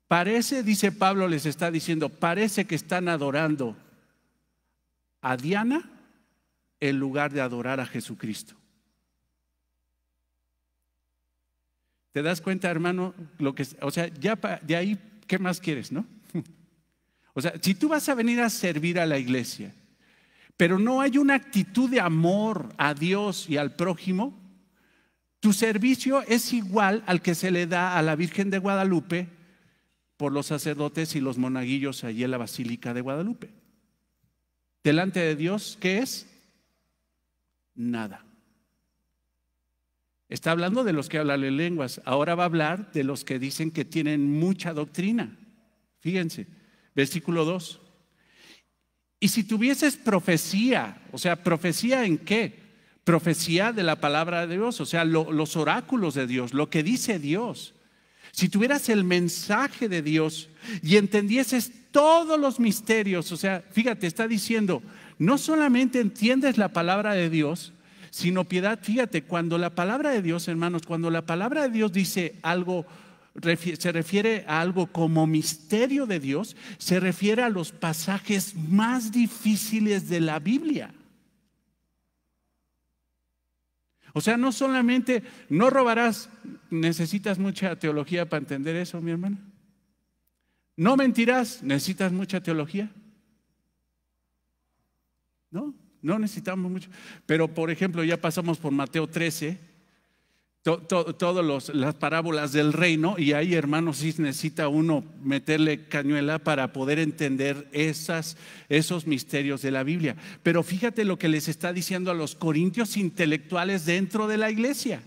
Parece, dice Pablo, les está diciendo, parece que están adorando a Diana en lugar de adorar a Jesucristo. ¿Te das cuenta, hermano? O sea, ya de ahí, ¿qué más quieres, no? O sea, si tú vas a venir a servir a la iglesia, pero no hay una actitud de amor a Dios y al prójimo, tu servicio es igual al que se le da a la Virgen de Guadalupe por los sacerdotes y los monaguillos allí en la Basílica de Guadalupe. Delante de Dios, ¿qué es? Nada. Está hablando de los que hablan en lenguas. Ahora va a hablar de los que dicen que tienen mucha doctrina. Fíjense, versículo 2. Y si tuvieses profecía, o sea, ¿profecía en qué? Profecía de la palabra de Dios, o sea, los oráculos de Dios, lo que dice Dios. Si tuvieras el mensaje de Dios y entendieses todos los misterios, o sea, fíjate, está diciendo, no solamente entiendes la palabra de Dios, sino piedad. Fíjate, cuando la palabra de Dios, hermanos, cuando la palabra de Dios dice algo, se refiere a algo como misterio de Dios, se refiere a los pasajes más difíciles de la Biblia. O sea, no solamente no robarás, necesitas mucha teología para entender eso, mi hermana. No mentirás, necesitas mucha teología. No necesitamos mucho. Pero, por ejemplo, ya pasamos por Mateo 13, todas las parábolas del reino, y ahí, hermanos, sí necesita uno meterle cañuela para poder entender esos misterios de la Biblia. Pero fíjate lo que les está diciendo a los corintios intelectuales dentro de la iglesia.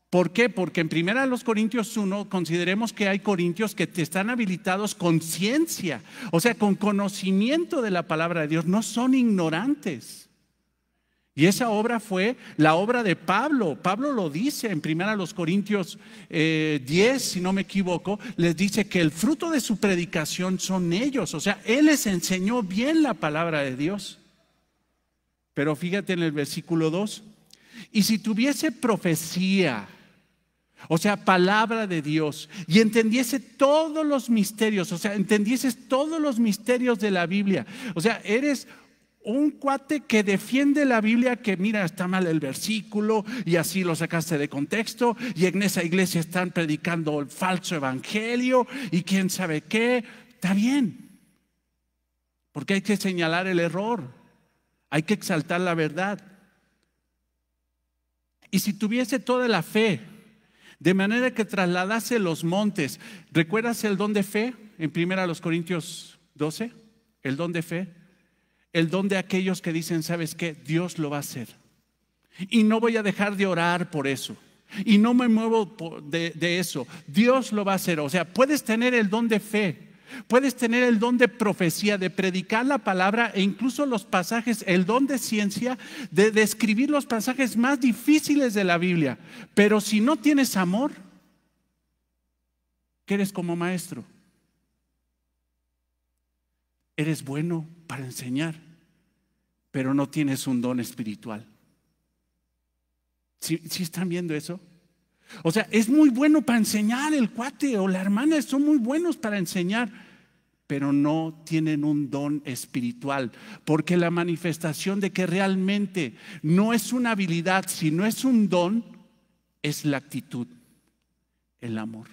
¿Por qué? Porque en 1 Corintios 1 consideremos que hay corintios que te están habilitados con ciencia, o sea, con conocimiento de la palabra de Dios, no son ignorantes. Y esa obra fue la obra de Pablo. Pablo lo dice en 1 Corintios 10, si no me equivoco, les dice que el fruto de su predicación son ellos, o sea, él les enseñó bien la palabra de Dios. Pero fíjate en el versículo 2, y si tuviese profecía, o sea, palabra de Dios, y entendiese todos los misterios, o sea, entendieses todos los misterios de la Biblia, o sea, eres un cuate que defiende la Biblia, que mira, está mal el versículo y así lo sacaste de contexto, y en esa iglesia están predicando el falso evangelio y quién sabe qué. Está bien, porque hay que señalar el error, hay que exaltar la verdad. Y si tuviese toda la fe, de manera que trasladase los montes. ¿Recuerdas el don de fe en 1 Corintios 12? El don de fe. El don de aquellos que dicen, ¿sabes qué? Dios lo va a hacer. Y no voy a dejar de orar por eso. Y no me muevo de eso. Dios lo va a hacer. O sea, puedes tener el don de fe. Puedes tener el don de profecía, de predicar la palabra e incluso los pasajes, el don de ciencia, de describir los pasajes más difíciles de la Biblia. Pero si no tienes amor, ¿qué eres como maestro? Eres bueno para enseñar, pero no tienes un don espiritual. ¿Sí están viendo eso? O sea, es muy bueno para enseñar el cuate o la hermana, son muy buenos para enseñar, pero no tienen un don espiritual, porque la manifestación de que realmente no es una habilidad, sino es un don, es la actitud, el amor.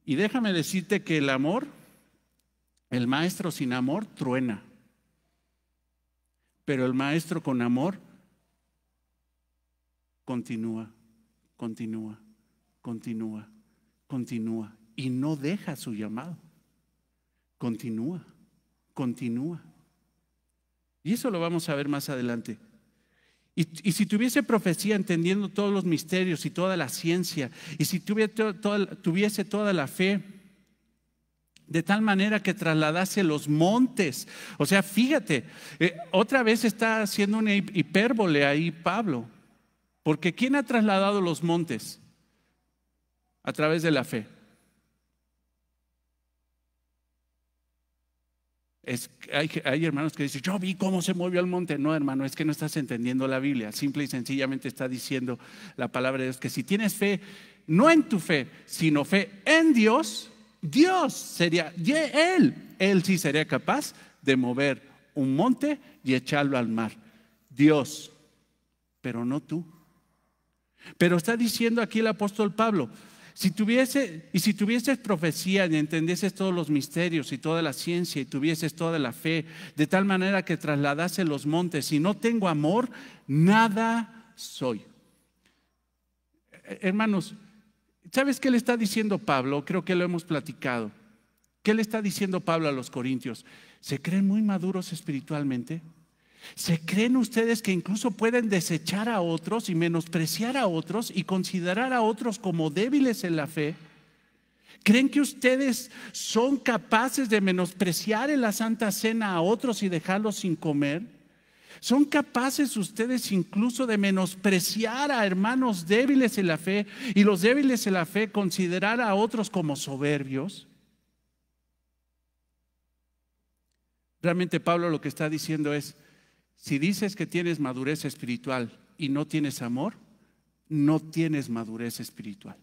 Y déjame decirte que el amor, el maestro sin amor truena, pero el maestro con amor continúa, continúa, continúa, continúa y no deja su llamado. Continúa, continúa. Y eso lo vamos a ver más adelante. Y si tuviese profecía, entendiendo todos los misterios y toda la ciencia, y si tuviese toda la fe, de tal manera que trasladase los montes. O sea, fíjate, otra vez está haciendo una hipérbole ahí Pablo. Porque ¿quién ha trasladado los montes? A través de la fe. Hay hermanos que dicen, yo vi cómo se movió el monte. No, hermano, es que no estás entendiendo la Biblia. Simple y sencillamente está diciendo la palabra de Dios que si tienes fe, no en tu fe, sino fe en Dios, Dios sería, Él sí sería capaz de mover un monte y echarlo al mar. Dios, pero no tú. Pero está diciendo aquí el apóstol Pablo, si tuvieses profecía y entendieses todos los misterios y toda la ciencia y tuvieses toda la fe, de tal manera que trasladase los montes, y no tengo amor, nada soy. Hermanos, ¿sabes qué le está diciendo Pablo? Creo que lo hemos platicado. ¿Qué le está diciendo Pablo a los corintios? ¿Se creen muy maduros espiritualmente? ¿Se creen ustedes que incluso pueden desechar a otros y menospreciar a otros y considerar a otros como débiles en la fe? ¿Creen que ustedes son capaces de menospreciar en la Santa Cena a otros y dejarlos sin comer? ¿Son capaces ustedes incluso de menospreciar a hermanos débiles en la fe y los débiles en la fe considerar a otros como soberbios? Realmente Pablo lo que está diciendo es, si dices que tienes madurez espiritual y no tienes amor, no tienes madurez espiritual.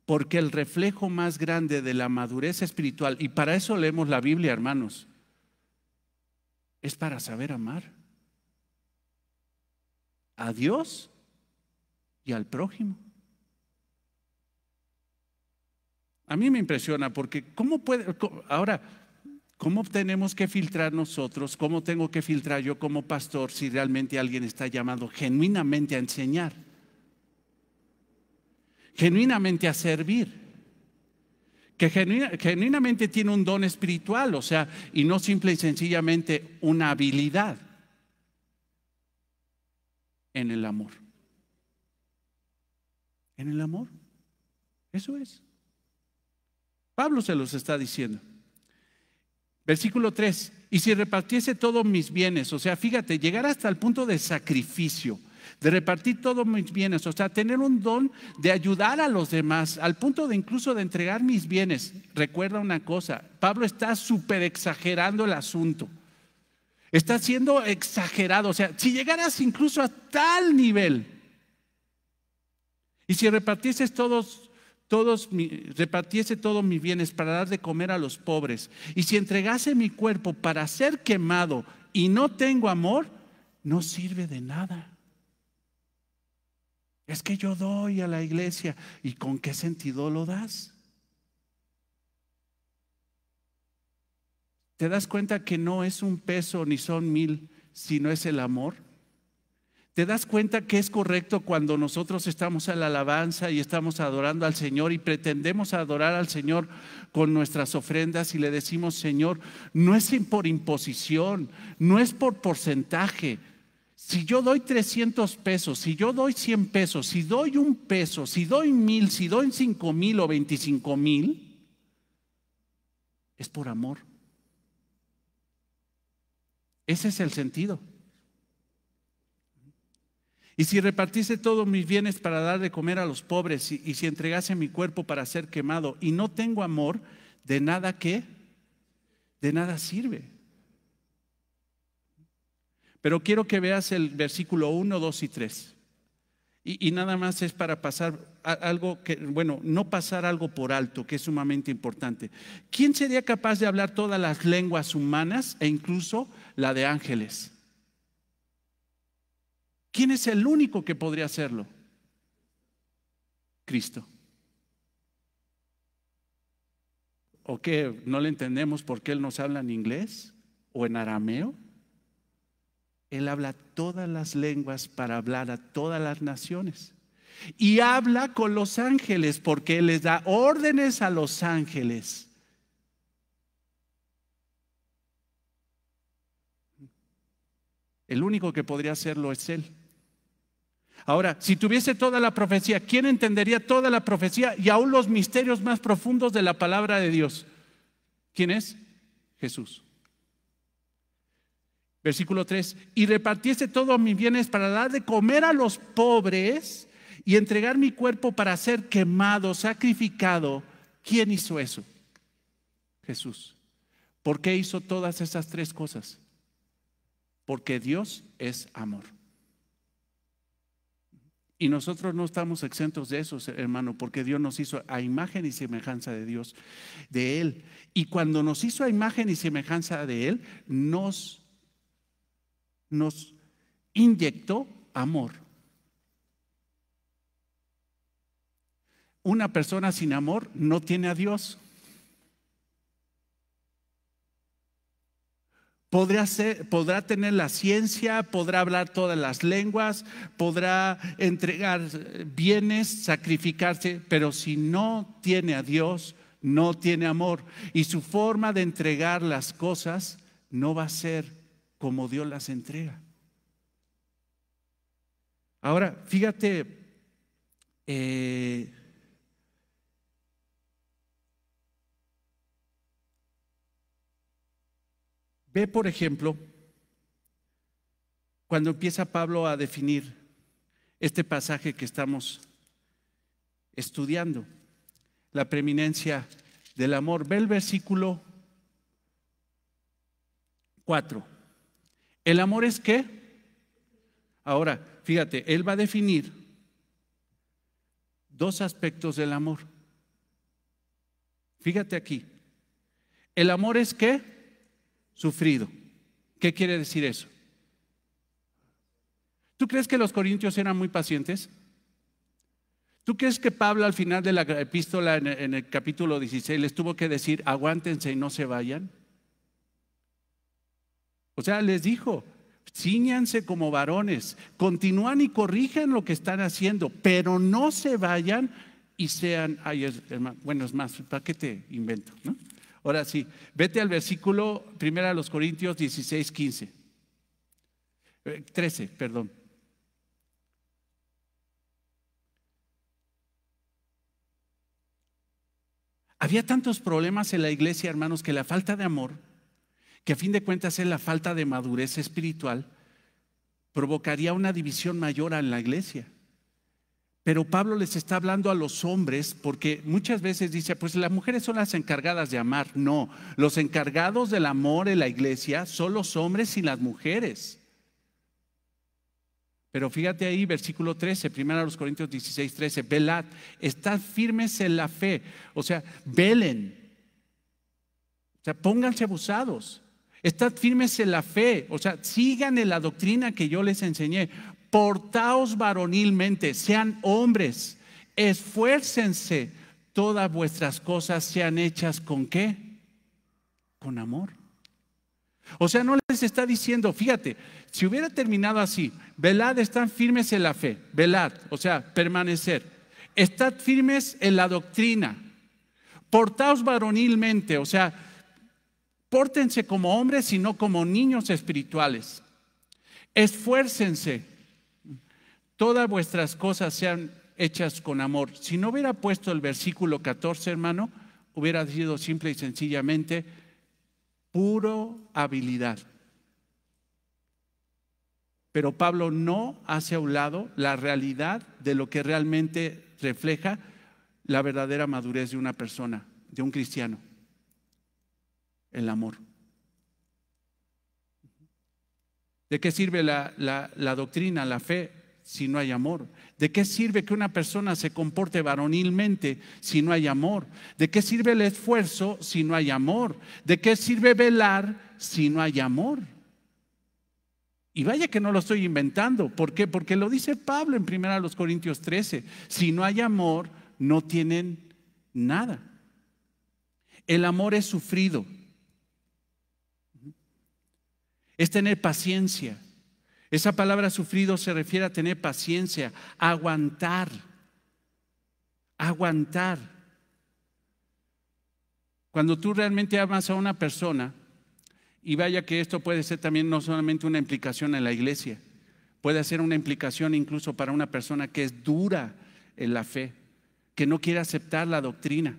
Porque el reflejo más grande de la madurez espiritual, y para eso leemos la Biblia, hermanos, es para saber amar a Dios y al prójimo. A mí me impresiona porque ¿cómo tenemos que filtrar nosotros? ¿Cómo tengo que filtrar yo como pastor si realmente alguien está llamado genuinamente a enseñar? Genuinamente a servir. Que genuinamente tiene un don espiritual, o sea, y no simple y sencillamente una habilidad en el amor. En el amor. Eso es. Pablo se los está diciendo. Versículo 3, y si repartiese todos mis bienes, o sea, fíjate, llegar hasta el punto de sacrificio, de repartir todos mis bienes, o sea, tener un don de ayudar a los demás, al punto de incluso de entregar mis bienes. Recuerda una cosa, Pablo está súper exagerando el asunto, está siendo exagerado, o sea, si llegaras incluso a tal nivel, y si repartieses repartiese todos mis bienes para dar de comer a los pobres, y si entregase mi cuerpo para ser quemado y no tengo amor, no sirve de nada. Es que yo doy a la iglesia, ¿y con qué sentido lo das? ¿Te das cuenta que no es un peso ni son 1000, sino es el amor? ¿Te das cuenta que es correcto cuando nosotros estamos a la alabanza y estamos adorando al Señor y pretendemos adorar al Señor con nuestras ofrendas y le decimos, Señor, no es por imposición, no es por porcentaje? Si yo doy 300 pesos, si yo doy 100 pesos, si doy 1 peso, si doy 1000, si doy 5000 o 25,000, es por amor. Ese es el sentido. Y si repartiese todos mis bienes para dar de comer a los pobres, y si entregase mi cuerpo para ser quemado, y no tengo amor, de nada sirve. Pero quiero que veas el versículo 1, 2 y 3. Y nada más es para pasar algo no pasar algo por alto, que es sumamente importante. ¿Quién sería capaz de hablar todas las lenguas humanas e incluso la de ángeles? ¿Quién es el único que podría hacerlo? Cristo. ¿O qué? ¿No le entendemos por qué Él nos habla en inglés o en arameo? Él habla todas las lenguas para hablar a todas las naciones. Y habla con los ángeles porque Él les da órdenes a los ángeles. El único que podría hacerlo es Él. Ahora, si tuviese toda la profecía, ¿quién entendería toda la profecía y aún los misterios más profundos de la palabra de Dios? ¿Quién es? Jesús. Versículo 3, y repartiese todos mis bienes para dar de comer a los pobres y entregar mi cuerpo para ser quemado, sacrificado. ¿Quién hizo eso? Jesús. ¿Por qué hizo todas esas 3 cosas? Porque Dios es amor. Y nosotros no estamos exentos de eso, hermano, porque Dios nos hizo a imagen y semejanza de Dios, de Él. Y cuando nos hizo a imagen y semejanza de Él, nos inyectó amor. una persona sin amor no tiene a Dios. Podrá tener la ciencia, podrá hablar todas las lenguas, podrá entregar bienes, sacrificarse, pero si no tiene a Dios, no tiene amor. Y su forma de entregar las cosas no va a ser como Dios las entrega. Ahora, fíjate, ve, por ejemplo, cuando empieza Pablo a definir este pasaje que estamos estudiando, la preeminencia del amor. Ve el versículo 4. ¿El amor es qué? Ahora, fíjate, él va a definir dos aspectos del amor. Fíjate aquí. ¿El amor es qué? Sufrido. ¿Qué quiere decir eso? ¿Tú crees que los corintios eran muy pacientes? ¿Tú crees que Pablo al final de la epístola en el capítulo 16 les tuvo que decir aguántense y no se vayan? O sea, les dijo, cíñanse como varones, continúan y corrijan lo que están haciendo, pero no se vayan y sean, bueno, es más, ¿para qué te invento? ¿No? Ahora sí, vete al versículo 1 Corintios 16, 15. 13, perdón. Había tantos problemas en la iglesia, hermanos, que la falta de amor, que a fin de cuentas es la falta de madurez espiritual, provocaría una división mayor en la iglesia. Pero Pablo les está hablando a los hombres porque muchas veces dice, pues las mujeres son las encargadas de amar. No, los encargados del amor en la iglesia son los hombres y las mujeres. Pero fíjate ahí, versículo 13, 1 Corintios 16, 13, velad, estad firmes en la fe. O sea, velen. O sea, pónganse abusados. Estad firmes en la fe. O sea, sigan en la doctrina que yo les enseñé. Portaos varonilmente, sean hombres, esfuércense, todas vuestras cosas sean hechas ¿con qué? Con amor. O sea, no les está diciendo, fíjate, si hubiera terminado así, velad, están firmes en la fe, velad, o sea, permanecer, estad firmes en la doctrina, portaos varonilmente, o sea, pórtense como hombres y no como niños espirituales, esfuércense. Todas vuestras cosas sean hechas con amor. Si no hubiera puesto el versículo 14, hermano, hubiera sido simple y sencillamente puro habilidad. Pero Pablo no hace a un lado la realidad de lo que realmente refleja la verdadera madurez de una persona, de un cristiano: el amor. ¿De qué sirve la doctrina, la fe, si no hay amor? ¿De qué sirve que una persona se comporte varonilmente si no hay amor? ¿De qué sirve el esfuerzo si no hay amor? ¿De qué sirve velar si no hay amor? Y vaya que no lo estoy inventando. ¿Por qué? Porque lo dice Pablo en 1 Corintios 13. Si no hay amor, no tienen nada. El amor es sufrido. Es tener paciencia. Esa palabra sufrido se refiere a tener paciencia, a aguantar. Aguantar. Cuando tú realmente amas a una persona, y vaya que esto puede ser también no solamente una implicación en la iglesia, puede ser una implicación incluso para una persona que es dura en la fe, que no quiere aceptar la doctrina.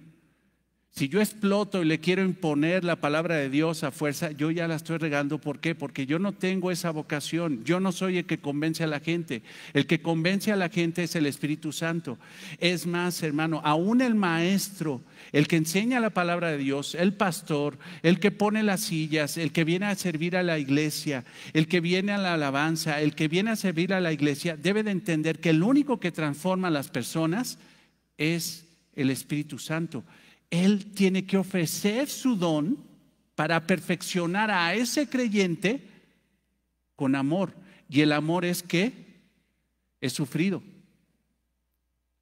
Si yo exploto y le quiero imponer la palabra de Dios a fuerza, yo ya la estoy regando. ¿Por qué? Porque yo no tengo esa vocación. Yo no soy el que convence a la gente. El que convence a la gente es el Espíritu Santo. Es más, hermano, aún el maestro, el que enseña la palabra de Dios, el pastor, el que pone las sillas, el que viene a servir a la iglesia, el que viene a la alabanza, el que viene a servir a la iglesia, debe de entender que el único que transforma a las personas es el Espíritu Santo. Él tiene que ofrecer su don para perfeccionar a ese creyente con amor. Y el amor es ¿qué? Es sufrido.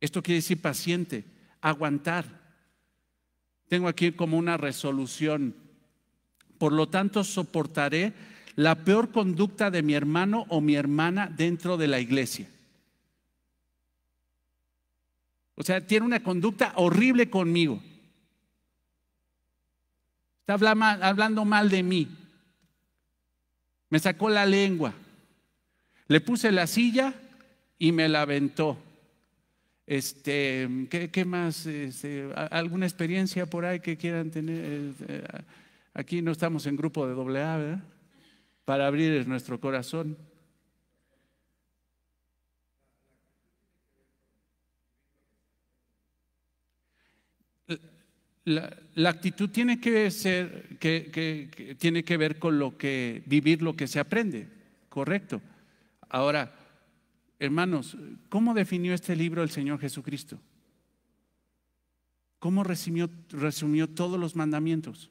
Esto quiere decir paciente, aguantar. Tengo aquí como una resolución. Por lo tanto, soportaré la peor conducta de mi hermano o mi hermana dentro de la iglesia. O sea, tiene una conducta horrible conmigo. Está hablando mal de mí. Me sacó la lengua. Le puse la silla y me la aventó. ¿Qué más? ¿Alguna experiencia por ahí que quieran tener? Aquí no estamos en grupo de AA, ¿verdad? Para abrir nuestro corazón. La actitud tiene que ser, que tiene que ver con vivir lo que se aprende, correcto. Ahora, hermanos, ¿cómo definió este libro el Señor Jesucristo? ¿Cómo resumió todos los mandamientos?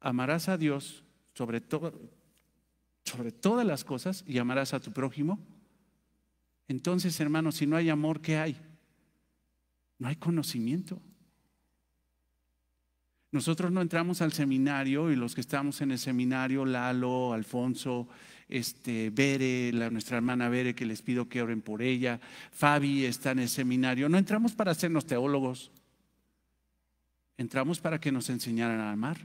Amarás a Dios sobre todas las cosas y amarás a tu prójimo. Entonces, hermanos, si no hay amor, ¿qué hay? No hay conocimiento. Nosotros no entramos al seminario y los que estamos en el seminario, Lalo, Alfonso, Bere, nuestra hermana Bere, que les pido que oren por ella, Fabi está en el seminario, no entramos para hacernos teólogos, entramos para que nos enseñaran a amar,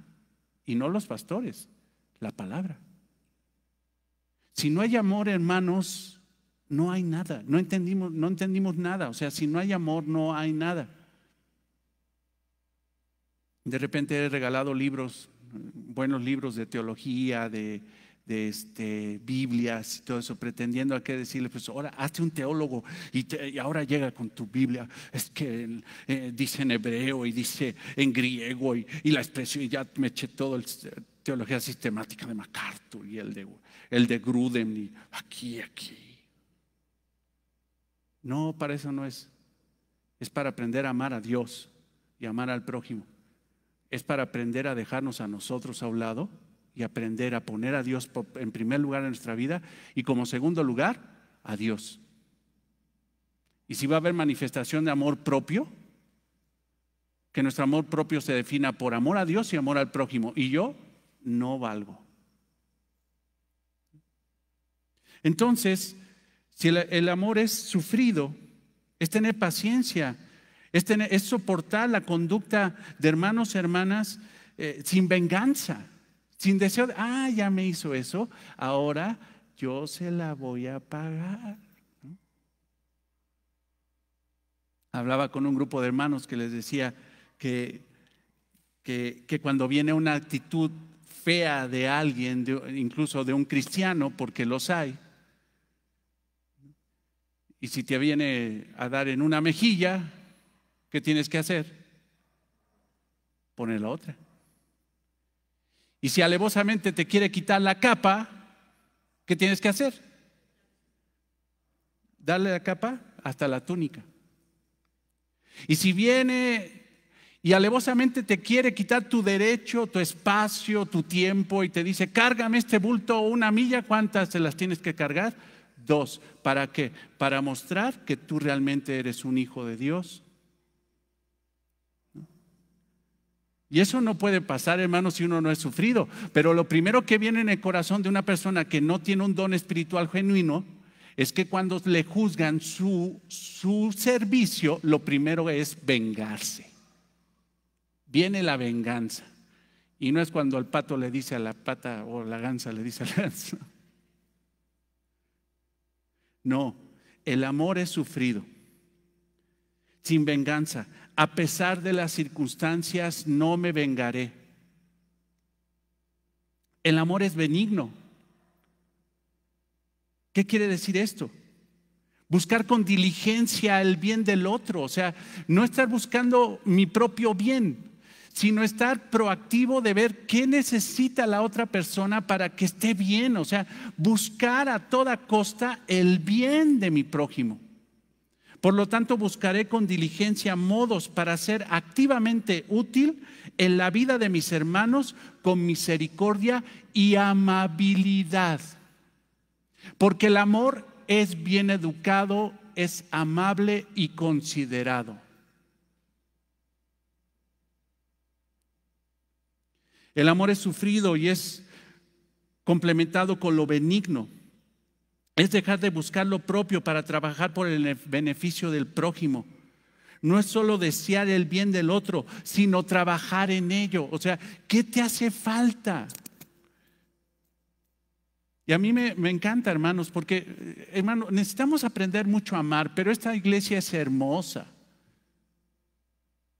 y no los pastores, la palabra. Si no hay amor, hermanos, no hay nada, no entendimos nada. O sea, si no hay amor, no hay nada. De repente he regalado libros, buenos libros de teología, de Biblias y todo eso, pretendiendo a qué decirle, pues ahora hazte un teólogo y ahora llega con tu Biblia. Es que dice en hebreo y dice en griego y la expresión, y ya me eché todo el teología sistemática de MacArthur y el de Grudem y aquí. No, para eso no es. Es para aprender a amar a Dios y amar al prójimo. Es para aprender a dejarnos a nosotros a un lado y aprender a poner a Dios en primer lugar en nuestra vida y como segundo lugar a Dios. Y si va a haber manifestación de amor propio, que nuestro amor propio se defina por amor a Dios y amor al prójimo. Y yo no valgo. Entonces, si el amor es sufrido, es tener paciencia, es soportar la conducta de hermanos y hermanas sin venganza, sin deseo de, ya me hizo eso, ahora yo se la voy a pagar, ¿no? Hablaba con un grupo de hermanos que les decía que cuando viene una actitud fea de alguien, incluso de un cristiano, porque los hay, y si te viene a dar en una mejilla, ¿qué tienes que hacer? Poner la otra. Y si alevosamente te quiere quitar la capa, ¿qué tienes que hacer? Darle la capa hasta la túnica. Y si viene y alevosamente te quiere quitar tu derecho, tu espacio, tu tiempo y te dice, cárgame este bulto 1 milla, ¿cuántas se las tienes que cargar? 2. ¿Para qué? Para mostrar que tú realmente eres un hijo de Dios. ¿No? Y eso no puede pasar, hermanos, si uno no es sufrido. Pero lo primero que viene en el corazón de una persona que no tiene un don espiritual genuino es que cuando le juzgan su servicio, lo primero es vengarse. Viene la venganza. Y no es cuando el pato le dice a la pata o la gansa le dice a la gansa. No, el amor es sufrido, sin venganza. A pesar de las circunstancias, no me vengaré. El amor es benigno. ¿Qué quiere decir esto? Buscar con diligencia el bien del otro, o sea, no estar buscando mi propio bien, sino estar proactivo de ver qué necesita la otra persona para que esté bien, o sea, buscar a toda costa el bien de mi prójimo. Por lo tanto, buscaré con diligencia modos para ser activamente útil en la vida de mis hermanos con misericordia y amabilidad. Porque el amor es bien educado es amable y considerado. El amor es sufrido y es complementado con lo benigno. Es dejar de buscar lo propio para trabajar por el beneficio del prójimo. No es solo desear el bien del otro, sino trabajar en ello. O sea, ¿qué te hace falta? Y a mí me encanta, hermanos, porque, hermano, necesitamos aprender mucho a amar, pero esta iglesia es hermosa.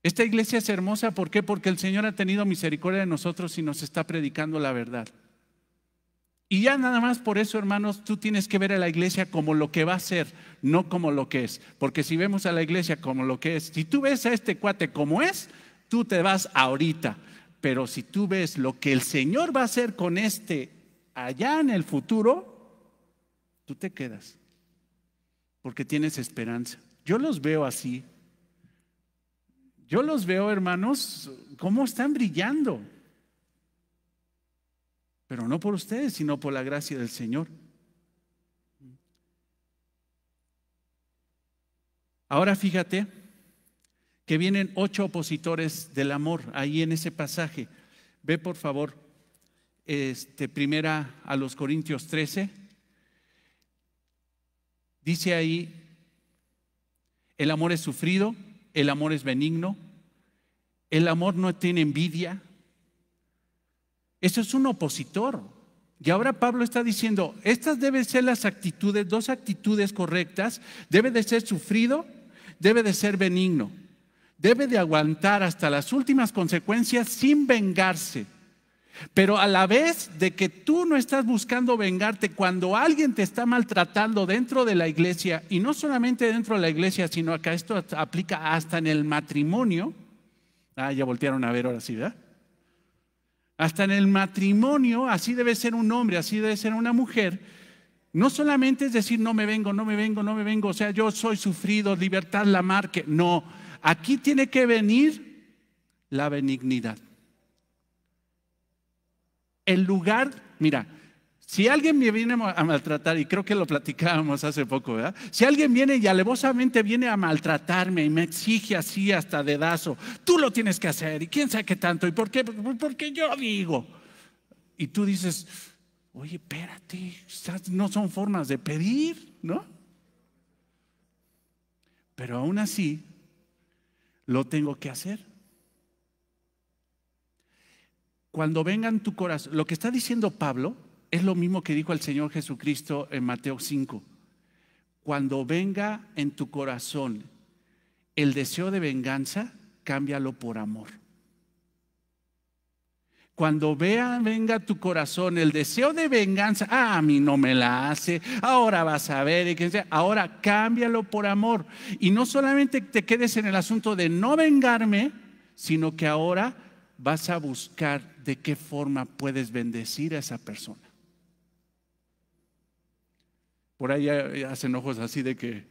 Esta iglesia es hermosa, ¿por qué? Porque el Señor ha tenido misericordia de nosotros y nos está predicando la verdad. Y ya nada más por eso, hermanos, tú tienes que ver a la iglesia como lo que va a ser, no como lo que es. Porque si vemos a la iglesia como lo que es, si tú ves a este cuate como es, tú te vas ahorita. Pero si tú ves lo que el Señor va a hacer con este allá en el futuro, tú te quedas. Porque tienes esperanza. Yo los veo así. Yo los veo, hermanos, cómo están brillando. Pero no por ustedes, sino por la gracia del Señor. Ahora fíjate que vienen 8 opositores del amor ahí en ese pasaje. Ve por favor, primera a los Corintios 13. Dice ahí, el amor es sufrido, el amor es benigno, el amor no tiene envidia. Eso es un opositor. Y ahora Pablo está diciendo, estas deben ser las actitudes, 2 actitudes correctas. Debe de ser sufrido, debe de ser benigno. Debe de aguantar hasta las últimas consecuencias sin vengarse. Pero a la vez de que tú no estás buscando vengarte cuando alguien te está maltratando dentro de la iglesia, y no solamente dentro de la iglesia, sino acá esto aplica hasta en el matrimonio. Ya voltearon a ver ahora sí, ¿verdad? Hasta en el matrimonio, así debe ser un hombre, así debe ser una mujer. No solamente es decir, no me vengo, no me vengo, no me vengo, o sea, yo soy sufrido, libertad la marque. No, aquí tiene que venir la benignidad. El lugar, mira, si alguien me viene a maltratar, y creo que lo platicábamos hace poco, ¿verdad? Si alguien viene y alevosamente viene a maltratarme y me exige así hasta dedazo, tú lo tienes que hacer, y quién sabe qué tanto, y por qué, porque yo digo. Y tú dices, oye, espérate, no son formas de pedir, ¿no? Pero aún así, lo tengo que hacer. Cuando venga en tu corazón, lo que está diciendo Pablo es lo mismo que dijo el Señor Jesucristo en Mateo 5. Cuando venga en tu corazón el deseo de venganza, cámbialo por amor. Cuando venga a tu corazón el deseo de venganza, a mí no me la hace, ahora vas a ver, ahora cámbialo por amor. Y no solamente te quedes en el asunto de no vengarme, sino que ahora vas a buscar de qué forma puedes bendecir a esa persona. Por ahí hacen ojos así de que,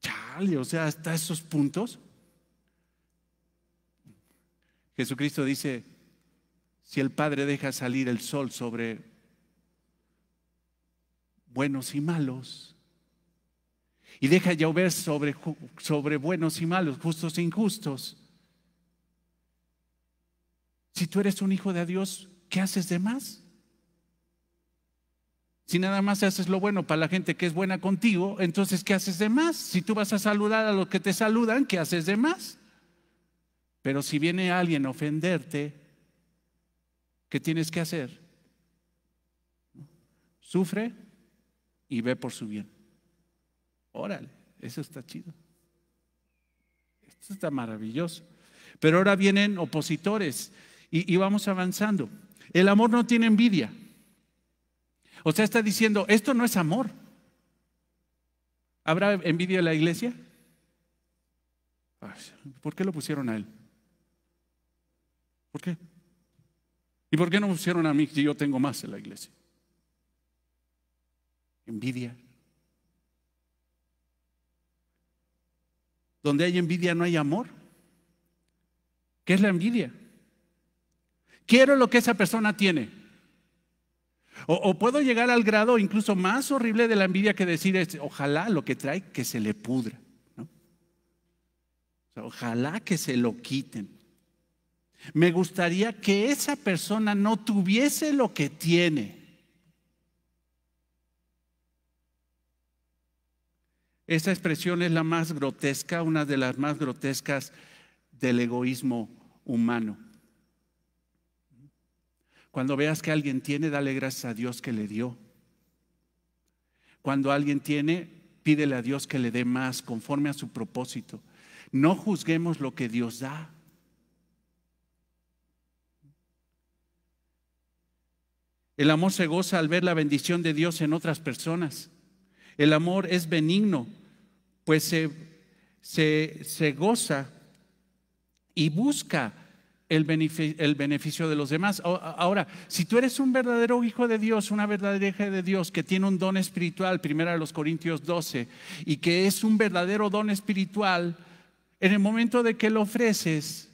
chale, o sea, hasta esos puntos. Jesucristo dice, si el Padre deja salir el sol sobre buenos y malos, y deja llover sobre buenos y malos, justos e injustos, si tú eres un hijo de Dios, ¿qué haces de más? Si nada más haces lo bueno para la gente que es buena contigo, entonces ¿qué haces de más? Si tú vas a saludar a los que te saludan, ¿qué haces de más? Pero si viene alguien a ofenderte, ¿qué tienes que hacer? Sufre y ve por su bien. Órale, eso está chido. Esto está maravilloso. Pero ahora vienen opositores y vamos avanzando. El amor no tiene envidia. O sea, está diciendo, esto no es amor. ¿Habrá envidia en la iglesia? ¿Por qué lo pusieron a él? ¿Por qué? ¿Y por qué no pusieron a mí si yo tengo más en la iglesia? Envidia. Donde hay envidia no hay amor. ¿Qué es la envidia? Quiero lo que esa persona tiene. O puedo llegar al grado incluso más horrible de la envidia que decir, ojalá lo que trae que se le pudra, ¿no? O sea, ojalá que se lo quiten. Me gustaría que esa persona no tuviese lo que tiene. Esa expresión es la más grotesca, una de las más grotescas del egoísmo humano. Cuando veas que alguien tiene, dale gracias a Dios que le dio. Cuando alguien tiene, pídele a Dios que le dé más conforme a su propósito. No juzguemos lo que Dios da. El amor se goza al ver la bendición de Dios en otras personas. El amor es benigno, pues se goza y busca el beneficio de los demás. Ahora, si tú eres un verdadero hijo de Dios, una verdadera hija de Dios que tiene un don espiritual, 1 Corintios 12, y que es un verdadero don espiritual, en el momento de que lo ofreces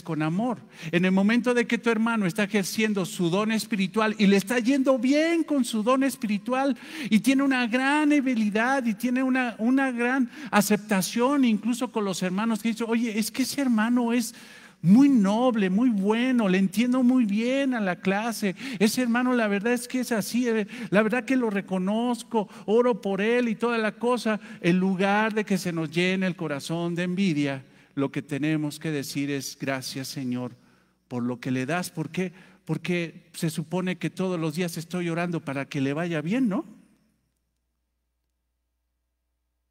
con amor. En el momento de que tu hermano está ejerciendo su don espiritual y le está yendo bien con su don espiritual y tiene una gran habilidad y tiene una gran aceptación incluso con los hermanos que dicen, oye, es que ese hermano es muy noble, muy bueno, le entiendo muy bien a la clase, ese hermano la verdad es que es así, la verdad que lo reconozco, oro por él y toda la cosa, en lugar de que se nos llene el corazón de envidia, lo que tenemos que decir es gracias, Señor, por lo que le das. ¿Por qué? Porque se supone que todos los días estoy orando para que le vaya bien, ¿no?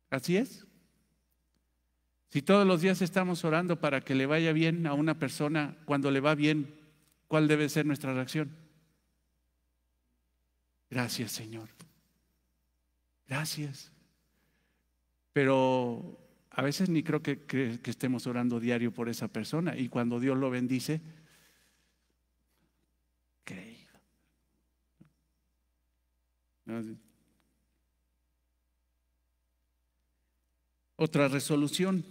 ¿Así es? Si todos los días estamos orando para que le vaya bien a una persona, cuando le va bien, ¿cuál debe ser nuestra reacción? Gracias, Señor. Gracias. Pero a veces ni creo que estemos orando diario por esa persona, y cuando Dios lo bendice, creído. Otra resolución: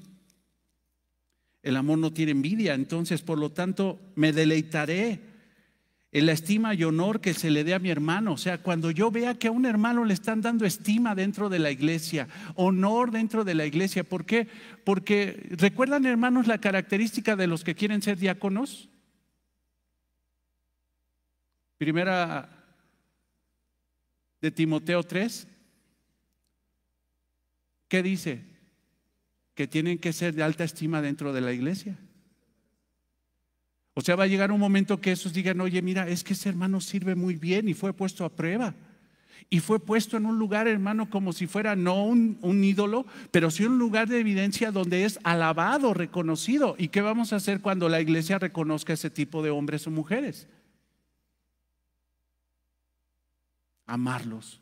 el amor no tiene envidia, entonces por lo tanto me deleitaré en la estima y honor que se le dé a mi hermano. O sea, cuando yo vea que a un hermano le están dando estima dentro de la iglesia, honor dentro de la iglesia. ¿Por qué? Porque, ¿recuerdan, hermanos, la característica de los que quieren ser diáconos? Primera de Timoteo 3. ¿Qué dice? Que tienen que ser de alta estima dentro de la iglesia. O sea, va a llegar un momento que esos digan, oye, mira, es que ese hermano sirve muy bien y fue puesto a prueba. Y fue puesto en un lugar, hermano, como si fuera no un ídolo, pero sí un lugar de evidencia donde es alabado, reconocido. ¿Y qué vamos a hacer cuando la iglesia reconozca ese tipo de hombres o mujeres? Amarlos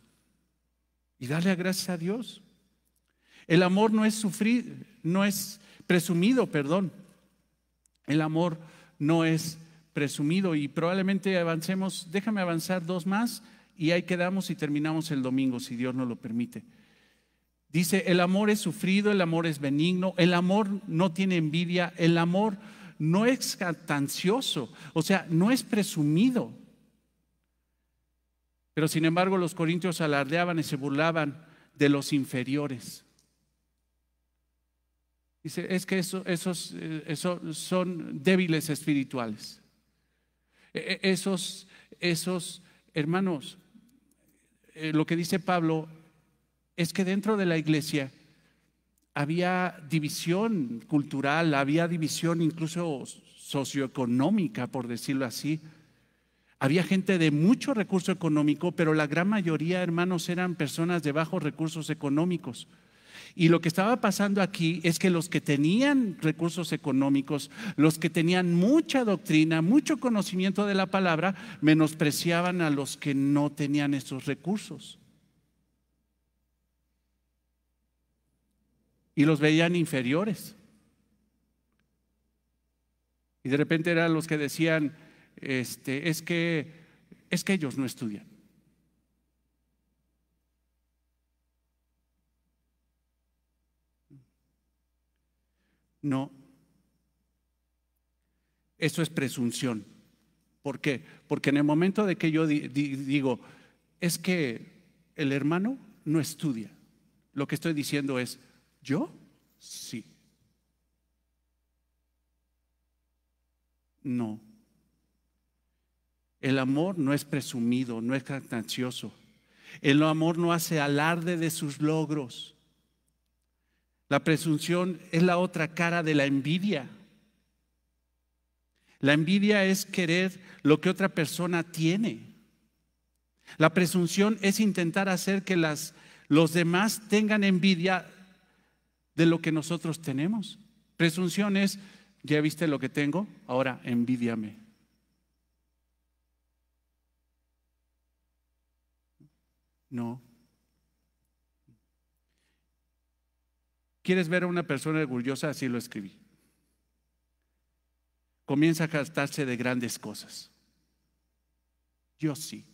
y darle gracias a Dios. El amor no es presumido, perdón. El amor no es presumido, y probablemente avancemos, déjame avanzar 2 más y ahí quedamos y terminamos el domingo, si Dios nos lo permite. Dice, el amor es sufrido, el amor es benigno, el amor no tiene envidia, el amor no es jactancioso, o sea, no es presumido. Pero sin embargo los corintios alardeaban y se burlaban de los inferiores. Dice, es que esos son débiles espirituales. Esos hermanos, lo que dice Pablo es que dentro de la iglesia había división cultural, había división incluso socioeconómica, por decirlo así. Había gente de mucho recurso económico, pero la gran mayoría, hermanos, eran personas de bajos recursos económicos. Y lo que estaba pasando aquí es que los que tenían recursos económicos, los que tenían mucha doctrina, mucho conocimiento de la palabra, menospreciaban a los que no tenían esos recursos. Y los veían inferiores. Y de repente eran los que decían, es que ellos no estudian. No, eso es presunción. ¿Por qué? Porque en el momento de que yo digo, es que el hermano no estudia, lo que estoy diciendo es, yo sí. No. El amor no es presumido, no es jactancioso. El amor no hace alarde de sus logros. La presunción es la otra cara de la envidia. La envidia es querer lo que otra persona tiene. La presunción es intentar hacer que los demás tengan envidia de lo que nosotros tenemos. Presunción es, ya viste lo que tengo, ahora envídiame. No. ¿Quieres ver a una persona orgullosa? Así lo escribí. Comienza a jactarse de grandes cosas. Yo sí.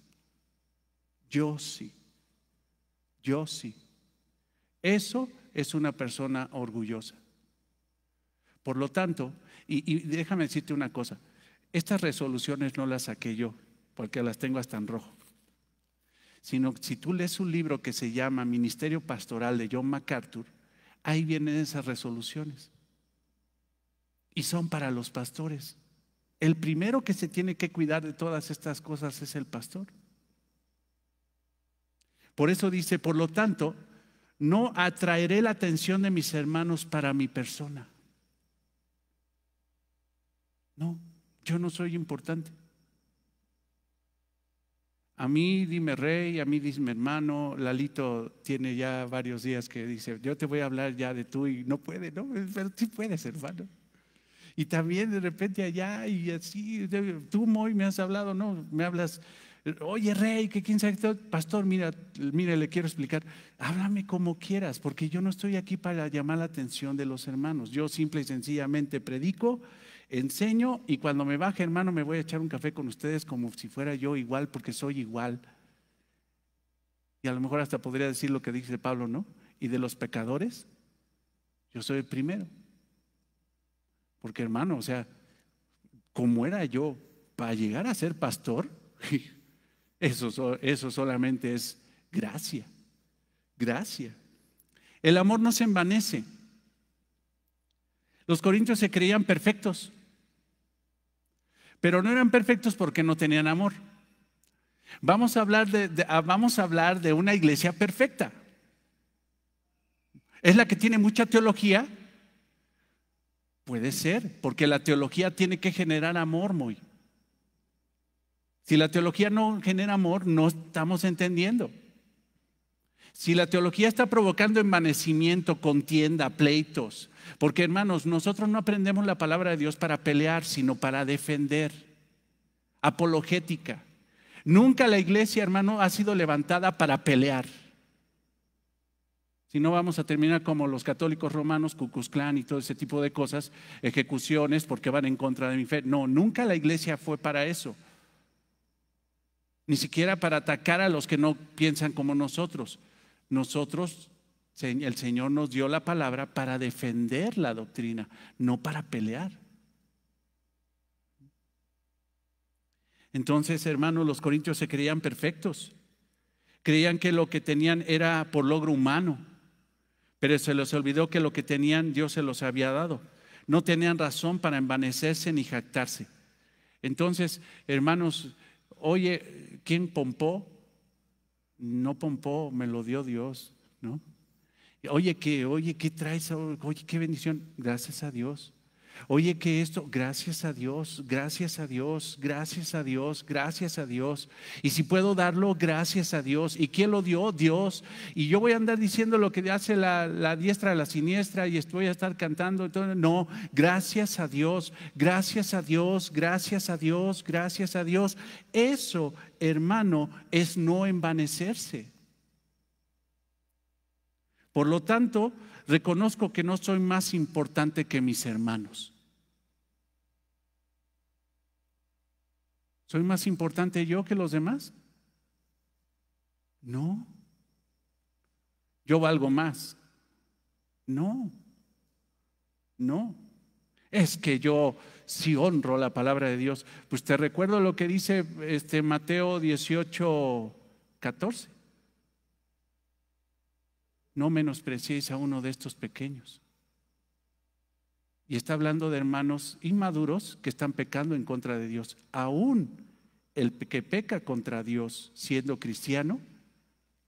Yo sí. Yo sí. Eso es una persona orgullosa. Por lo tanto, y déjame decirte una cosa, estas resoluciones no las saqué yo, porque las tengo hasta en rojo. Sino si tú lees un libro que se llama Ministerio Pastoral de John MacArthur, ahí vienen esas resoluciones. Y son para los pastores. El primero que se tiene que cuidar de todas estas cosas es el pastor. Por eso dice, por lo tanto, no atraeré la atención de mis hermanos para mi persona. No, yo no soy importante. A mí dime rey, a mí dime hermano. Lalito tiene ya varios días que dice, yo te voy a hablar ya de tú, y no puede, ¿no? Pero sí puedes, hermano. Y también de repente allá y así, tú Moy me has hablado, no, me hablas, oye rey, que quién sabe, pastor, mira, le quiero explicar, háblame como quieras, porque yo no estoy aquí para llamar la atención de los hermanos. Yo simple y sencillamente predico, enseño, y cuando me baje, hermano, me voy a echar un café con ustedes como si fuera yo igual, porque soy igual. Y a lo mejor hasta podría decir lo que dice Pablo, ¿no? Y de los pecadores, yo soy el primero. Porque hermano, o sea, ¿cómo era yo para llegar a ser pastor? Eso solamente es gracia, gracia. El amor no se envanece. Los corintios se creían perfectos, pero no eran perfectos porque no tenían amor. Vamos a hablar de una iglesia perfecta. ¿Es la que tiene mucha teología? Puede ser, porque la teología tiene que generar amor, muy. Si la teología no genera amor, no estamos entendiendo. Si la teología está provocando envanecimiento, contienda, pleitos, porque hermanos, nosotros no aprendemos la palabra de Dios para pelear, sino para defender. Apologética. Nunca la iglesia, hermano, ha sido levantada para pelear. Si no, vamos a terminar como los católicos romanos, Ku Klux Klan y todo ese tipo de cosas, ejecuciones porque van en contra de mi fe. No, nunca la iglesia fue para eso. Ni siquiera para atacar a los que no piensan como nosotros. Nosotros, el Señor nos dio la palabra para defender la doctrina, no para pelear. Entonces, hermanos, los corintios se creían perfectos. Creían que lo que tenían era por logro humano, pero se les olvidó que lo que tenían Dios se los había dado. No tenían razón para envanecerse ni jactarse. Entonces, hermanos, oye, ¿quién pompó? No pompó, me lo dio Dios, ¿no? Oye, ¿qué traes? Oye, qué bendición. Gracias a Dios. Oye, que esto, gracias a Dios, gracias a Dios, gracias a Dios, gracias a Dios. Y si puedo darlo, gracias a Dios. ¿Y quién lo dio? Dios. Y yo voy a andar diciendo lo que hace la diestra a la siniestra y voy a estar cantando. Entonces, no, gracias a Dios, gracias a Dios, gracias a Dios, gracias a Dios. Eso, hermano, es no envanecerse. Por lo tanto, reconozco que no soy más importante que mis hermanos. ¿Soy más importante yo que los demás? No. ¿Yo valgo más? No. No. Es que yo sí honro la palabra de Dios. Pues te recuerdo lo que dice Mateo 18:14. No menospreciéis a uno de estos pequeños. Y está hablando de hermanos inmaduros que están pecando en contra de Dios. Aún el que peca contra Dios siendo cristiano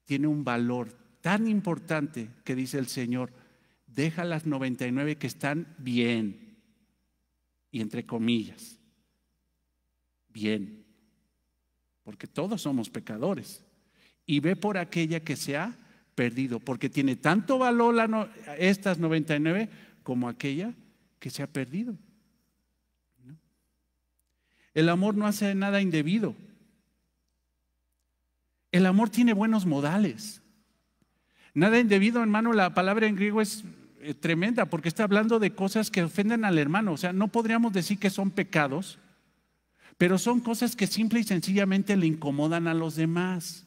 tiene un valor tan importante que dice el Señor: deja las 99 que están bien, y entre comillas, bien, porque todos somos pecadores, y ve por aquella que se ha perdido, porque tiene tanto valor estas 99 como aquella que se ha perdido. ¿No? El amor no hace nada indebido. El amor tiene buenos modales. Nada indebido, hermano, la palabra en griego es tremenda, porque está hablando de cosas que ofenden al hermano. O sea, no podríamos decir que son pecados, pero son cosas que simple y sencillamente le incomodan a los demás.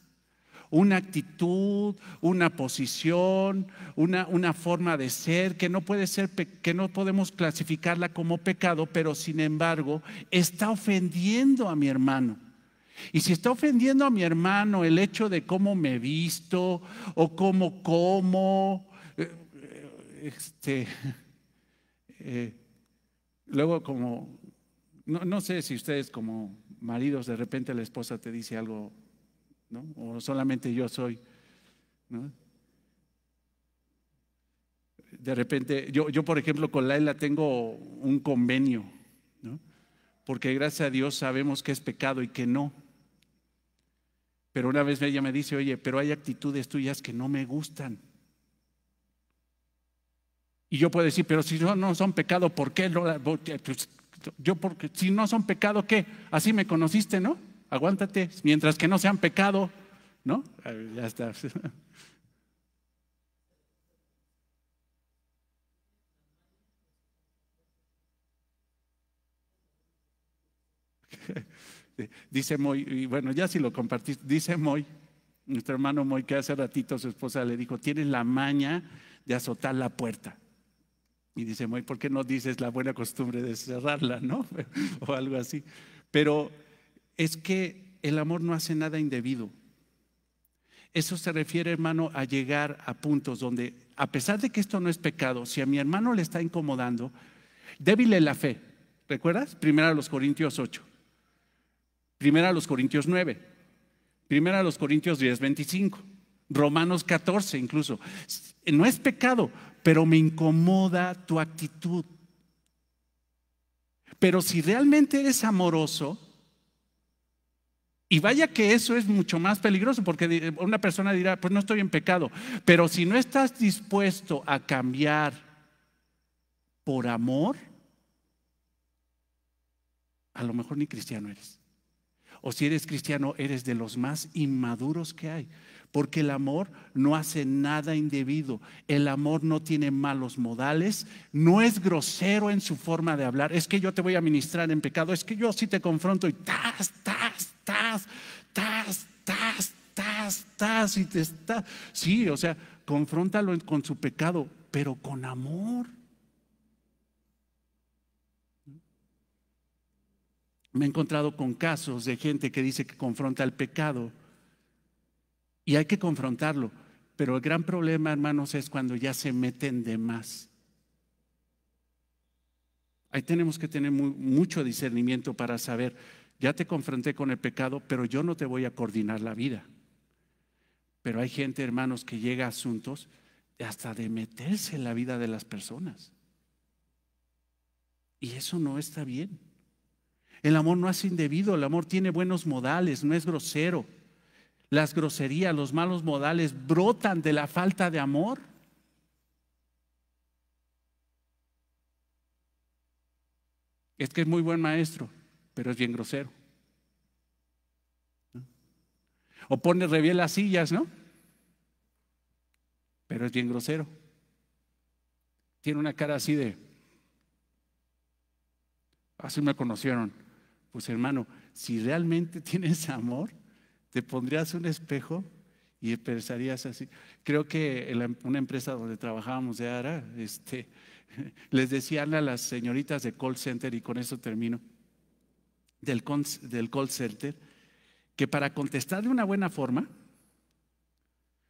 Una actitud, una posición, una forma de ser que no puede ser, que no podemos clasificarla como pecado, pero sin embargo está ofendiendo a mi hermano. Y si está ofendiendo a mi hermano el hecho de cómo me visto o cómo como, luego como, no sé si ustedes como maridos de repente la esposa te dice algo, ¿no? O solamente yo soy, ¿no? De repente, yo por ejemplo con Laila tengo un convenio, ¿no? Porque gracias a Dios sabemos que es pecado y que no. Pero una vez ella me dice: oye, pero hay actitudes tuyas que no me gustan. Y yo puedo decir: pero si no son pecado, ¿por qué? Pues, porque si no son pecado, ¿qué? Así me conociste, ¿no? Aguántate, mientras que no sean pecado, ¿no? Ya está. Dice Moy, y bueno, ya si lo compartiste, dice Moy, nuestro hermano Moy, que hace ratito su esposa le dijo: tienes la maña de azotar la puerta. Y dice Moy: ¿por qué no dices la buena costumbre de cerrarla, no? O algo así. Pero es que el amor no hace nada indebido. Eso se refiere, hermano, a llegar a puntos donde, a pesar de que esto no es pecado, si a mi hermano le está incomodando, débil en la fe. ¿Recuerdas? Primera a los Corintios 8. Primera a los Corintios 9. Primera a los Corintios 10:25. Romanos 14 incluso. No es pecado, pero me incomoda tu actitud. Pero si realmente eres amoroso, y vaya que eso es mucho más peligroso, porque una persona dirá: pues no estoy en pecado. Pero si no estás dispuesto a cambiar por amor, a lo mejor ni cristiano eres. O si eres cristiano, eres de los más inmaduros que hay. Porque el amor no hace nada indebido. El amor no tiene malos modales. No es grosero en su forma de hablar. Es que yo te voy a ministrar en pecado. Es que yo sí te confronto y y te está. Sí, o sea, confróntalo con su pecado, pero con amor. Me he encontrado con casos de gente que dice que confronta el pecado, y hay que confrontarlo, pero el gran problema, hermanos, es cuando ya se meten de más. Ahí tenemos que tener mucho discernimiento para saber: ya te confronté con el pecado, pero yo no te voy a coordinar la vida. Pero hay gente, hermanos, que llega a asuntos hasta de meterse en la vida de las personas, y eso no está bien. El amor no es indebido, el amor tiene buenos modales, no es grosero. Las groserías, los malos modales brotan de la falta de amor. Es que es muy buen maestro, pero es bien grosero, ¿no? O pone re bien las sillas, ¿no? Pero es bien grosero. Tiene una cara así de: así me conocieron. Pues hermano, si realmente tienes amor, te pondrías un espejo y pensarías así. Creo que en una empresa donde trabajábamos de ARA, Les decían a las señoritas de call center, y con eso termino, del call center, que para contestar de una buena forma,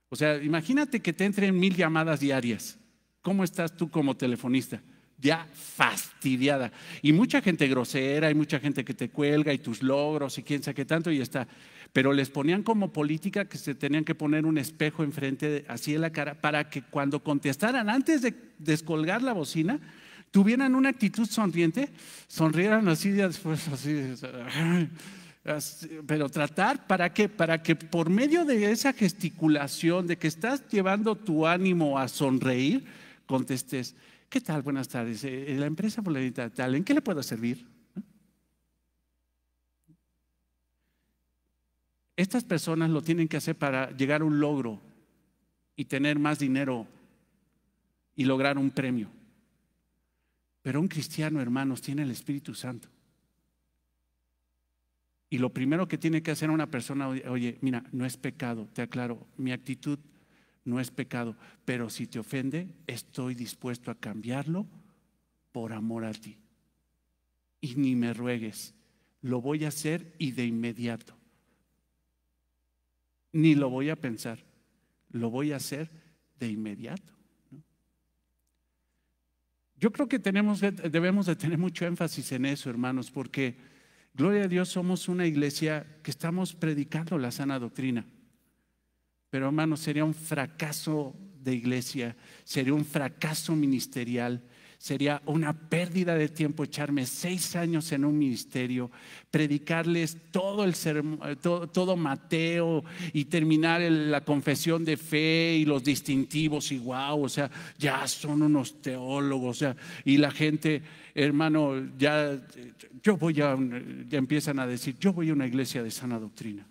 o sea, imagínate que te entren 1000 llamadas diarias. ¿Cómo estás tú como telefonista? Ya fastidiada. Y mucha gente grosera, y mucha gente que te cuelga, y tus logros, y quién sabe qué tanto, y está. Pero les ponían como política que se tenían que poner un espejo enfrente, así en la cara, para que cuando contestaran, antes de descolgar la bocina, tuvieran una actitud sonriente, sonrieran así después, así. Pero tratar, ¿para qué? Para que por medio de esa gesticulación, de que estás llevando tu ánimo a sonreír, contestes: ¿qué tal? Buenas tardes. La empresa fulanita tal, ¿en qué le puedo servir? Estas personas lo tienen que hacer para llegar a un logro y tener más dinero y lograr un premio. Pero un cristiano, hermanos, tiene el Espíritu Santo. Y lo primero que tiene que hacer una persona: oye, mira, no es pecado, te aclaro, mi actitud no es pecado, pero si te ofende, estoy dispuesto a cambiarlo por amor a ti. Y ni me ruegues, lo voy a hacer y de inmediato. Ni lo voy a pensar, lo voy a hacer de inmediato. Yo creo que debemos de tener mucho énfasis en eso, hermanos, porque gloria a Dios, somos una iglesia que estamos predicando la sana doctrina. Pero hermanos, sería un fracaso de iglesia, sería un fracaso ministerial, sería una pérdida de tiempo echarme 6 años en un ministerio, predicarles todo el sermón, todo Mateo, y terminar la confesión de fe y los distintivos, y wow, o sea, ya son unos teólogos, o sea, y la gente, hermano, ya empiezan a decir: yo voy a una iglesia de sana doctrina.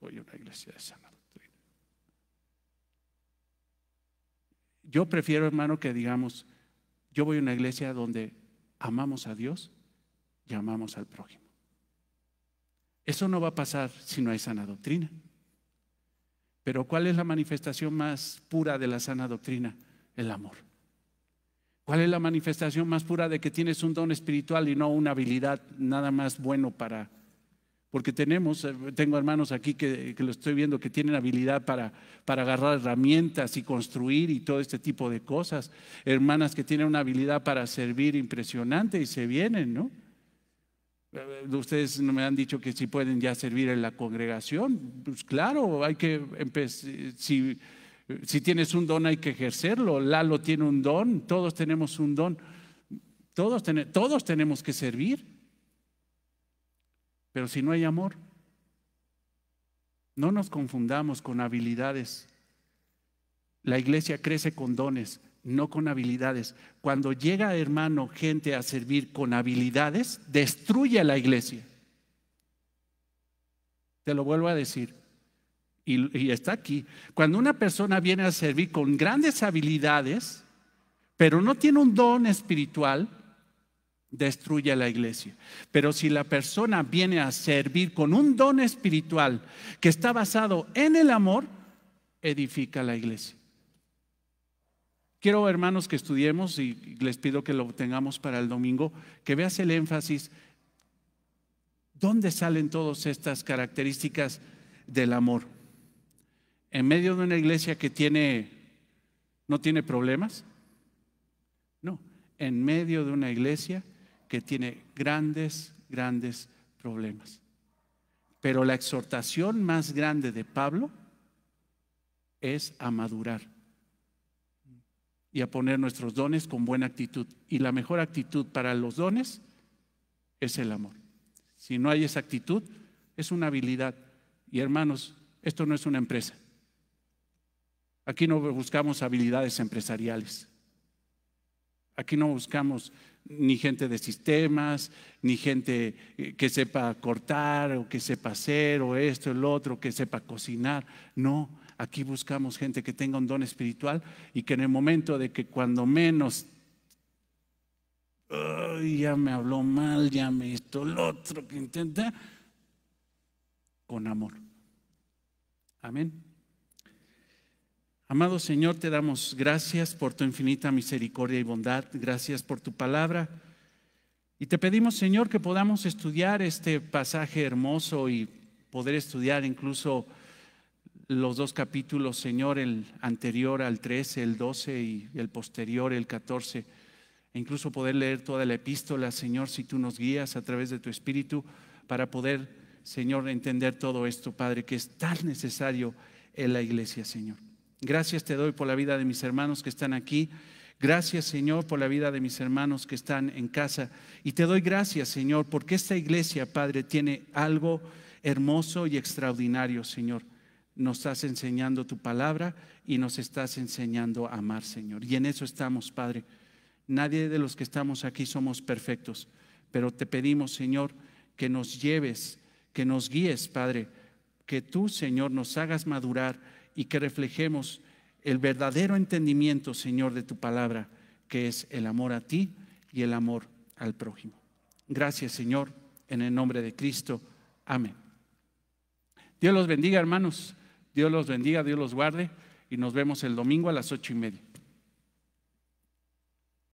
Voy a una iglesia de sana doctrina. Yo prefiero, hermano, que digamos: yo voy a una iglesia donde amamos a Dios y amamos al prójimo. Eso no va a pasar si no hay sana doctrina. Pero ¿cuál es la manifestación más pura de la sana doctrina? El amor. ¿Cuál es la manifestación más pura de que tienes un don espiritual y no una habilidad nada más bueno para... Porque tengo hermanos aquí que lo estoy viendo, que tienen habilidad para agarrar herramientas y construir y todo este tipo de cosas. Hermanas que tienen una habilidad para servir impresionante y se vienen, ¿no? Ustedes no me han dicho que si pueden ya servir en la congregación. Pues claro, hay que empezar. Si tienes un don, hay que ejercerlo. Lalo tiene un don, todos tenemos un don. Todos tenemos que servir. Pero si no hay amor, no nos confundamos con habilidades. La iglesia crece con dones, no con habilidades. Cuando llega, hermano, gente a servir con habilidades, destruye a la iglesia. Te lo vuelvo a decir, y está aquí. Cuando una persona viene a servir con grandes habilidades, pero no tiene un don espiritual, destruye a la iglesia. Pero si la persona viene a servir con un don espiritual que está basado en el amor, edifica la iglesia. Quiero, hermanos, que estudiemos, y les pido que lo tengamos para el domingo, que veas el énfasis. ¿Dónde salen todas estas características del amor? ¿En medio de una iglesia que no tiene problemas? No, en medio de una iglesia que tiene grandes problemas. Pero la exhortación más grande de Pablo es a madurar y a poner nuestros dones con buena actitud. Y la mejor actitud para los dones es el amor. Si no hay esa actitud, es una habilidad. Y hermanos, esto no es una empresa. Aquí no buscamos habilidades empresariales. Aquí no buscamos ni gente de sistemas, ni gente que sepa cortar o que sepa hacer o esto, el otro, que sepa cocinar. No, aquí buscamos gente que tenga un don espiritual y que en el momento de que cuando menos, ya me habló mal, ya me hizo el otro, que intenta, con amor. Amén. Amado Señor, te damos gracias por tu infinita misericordia y bondad. Gracias por tu palabra. Y te pedimos, Señor, que podamos estudiar este pasaje hermoso y poder estudiar incluso los dos capítulos, Señor, el anterior al 13, el 12 y el posterior, el 14. E incluso poder leer toda la epístola, Señor, si tú nos guías a través de tu Espíritu para poder, Señor, entender todo esto, Padre, que es tan necesario en la iglesia, Señor. Gracias te doy por la vida de mis hermanos que están aquí. Gracias, Señor, por la vida de mis hermanos que están en casa. Y te doy gracias, Señor, porque esta iglesia, Padre, tiene algo hermoso y extraordinario, Señor. Nos estás enseñando tu palabra y nos estás enseñando a amar, Señor. Y en eso estamos, Padre. Nadie de los que estamos aquí somos perfectos, pero te pedimos, Señor, que nos lleves, que nos guíes, Padre, que tú, Señor, nos hagas madurar y que reflejemos el verdadero entendimiento, Señor, de tu palabra, que es el amor a ti y el amor al prójimo. Gracias, Señor, en el nombre de Cristo. Amén. Dios los bendiga, hermanos. Dios los bendiga, Dios los guarde y nos vemos el domingo a las 8:30.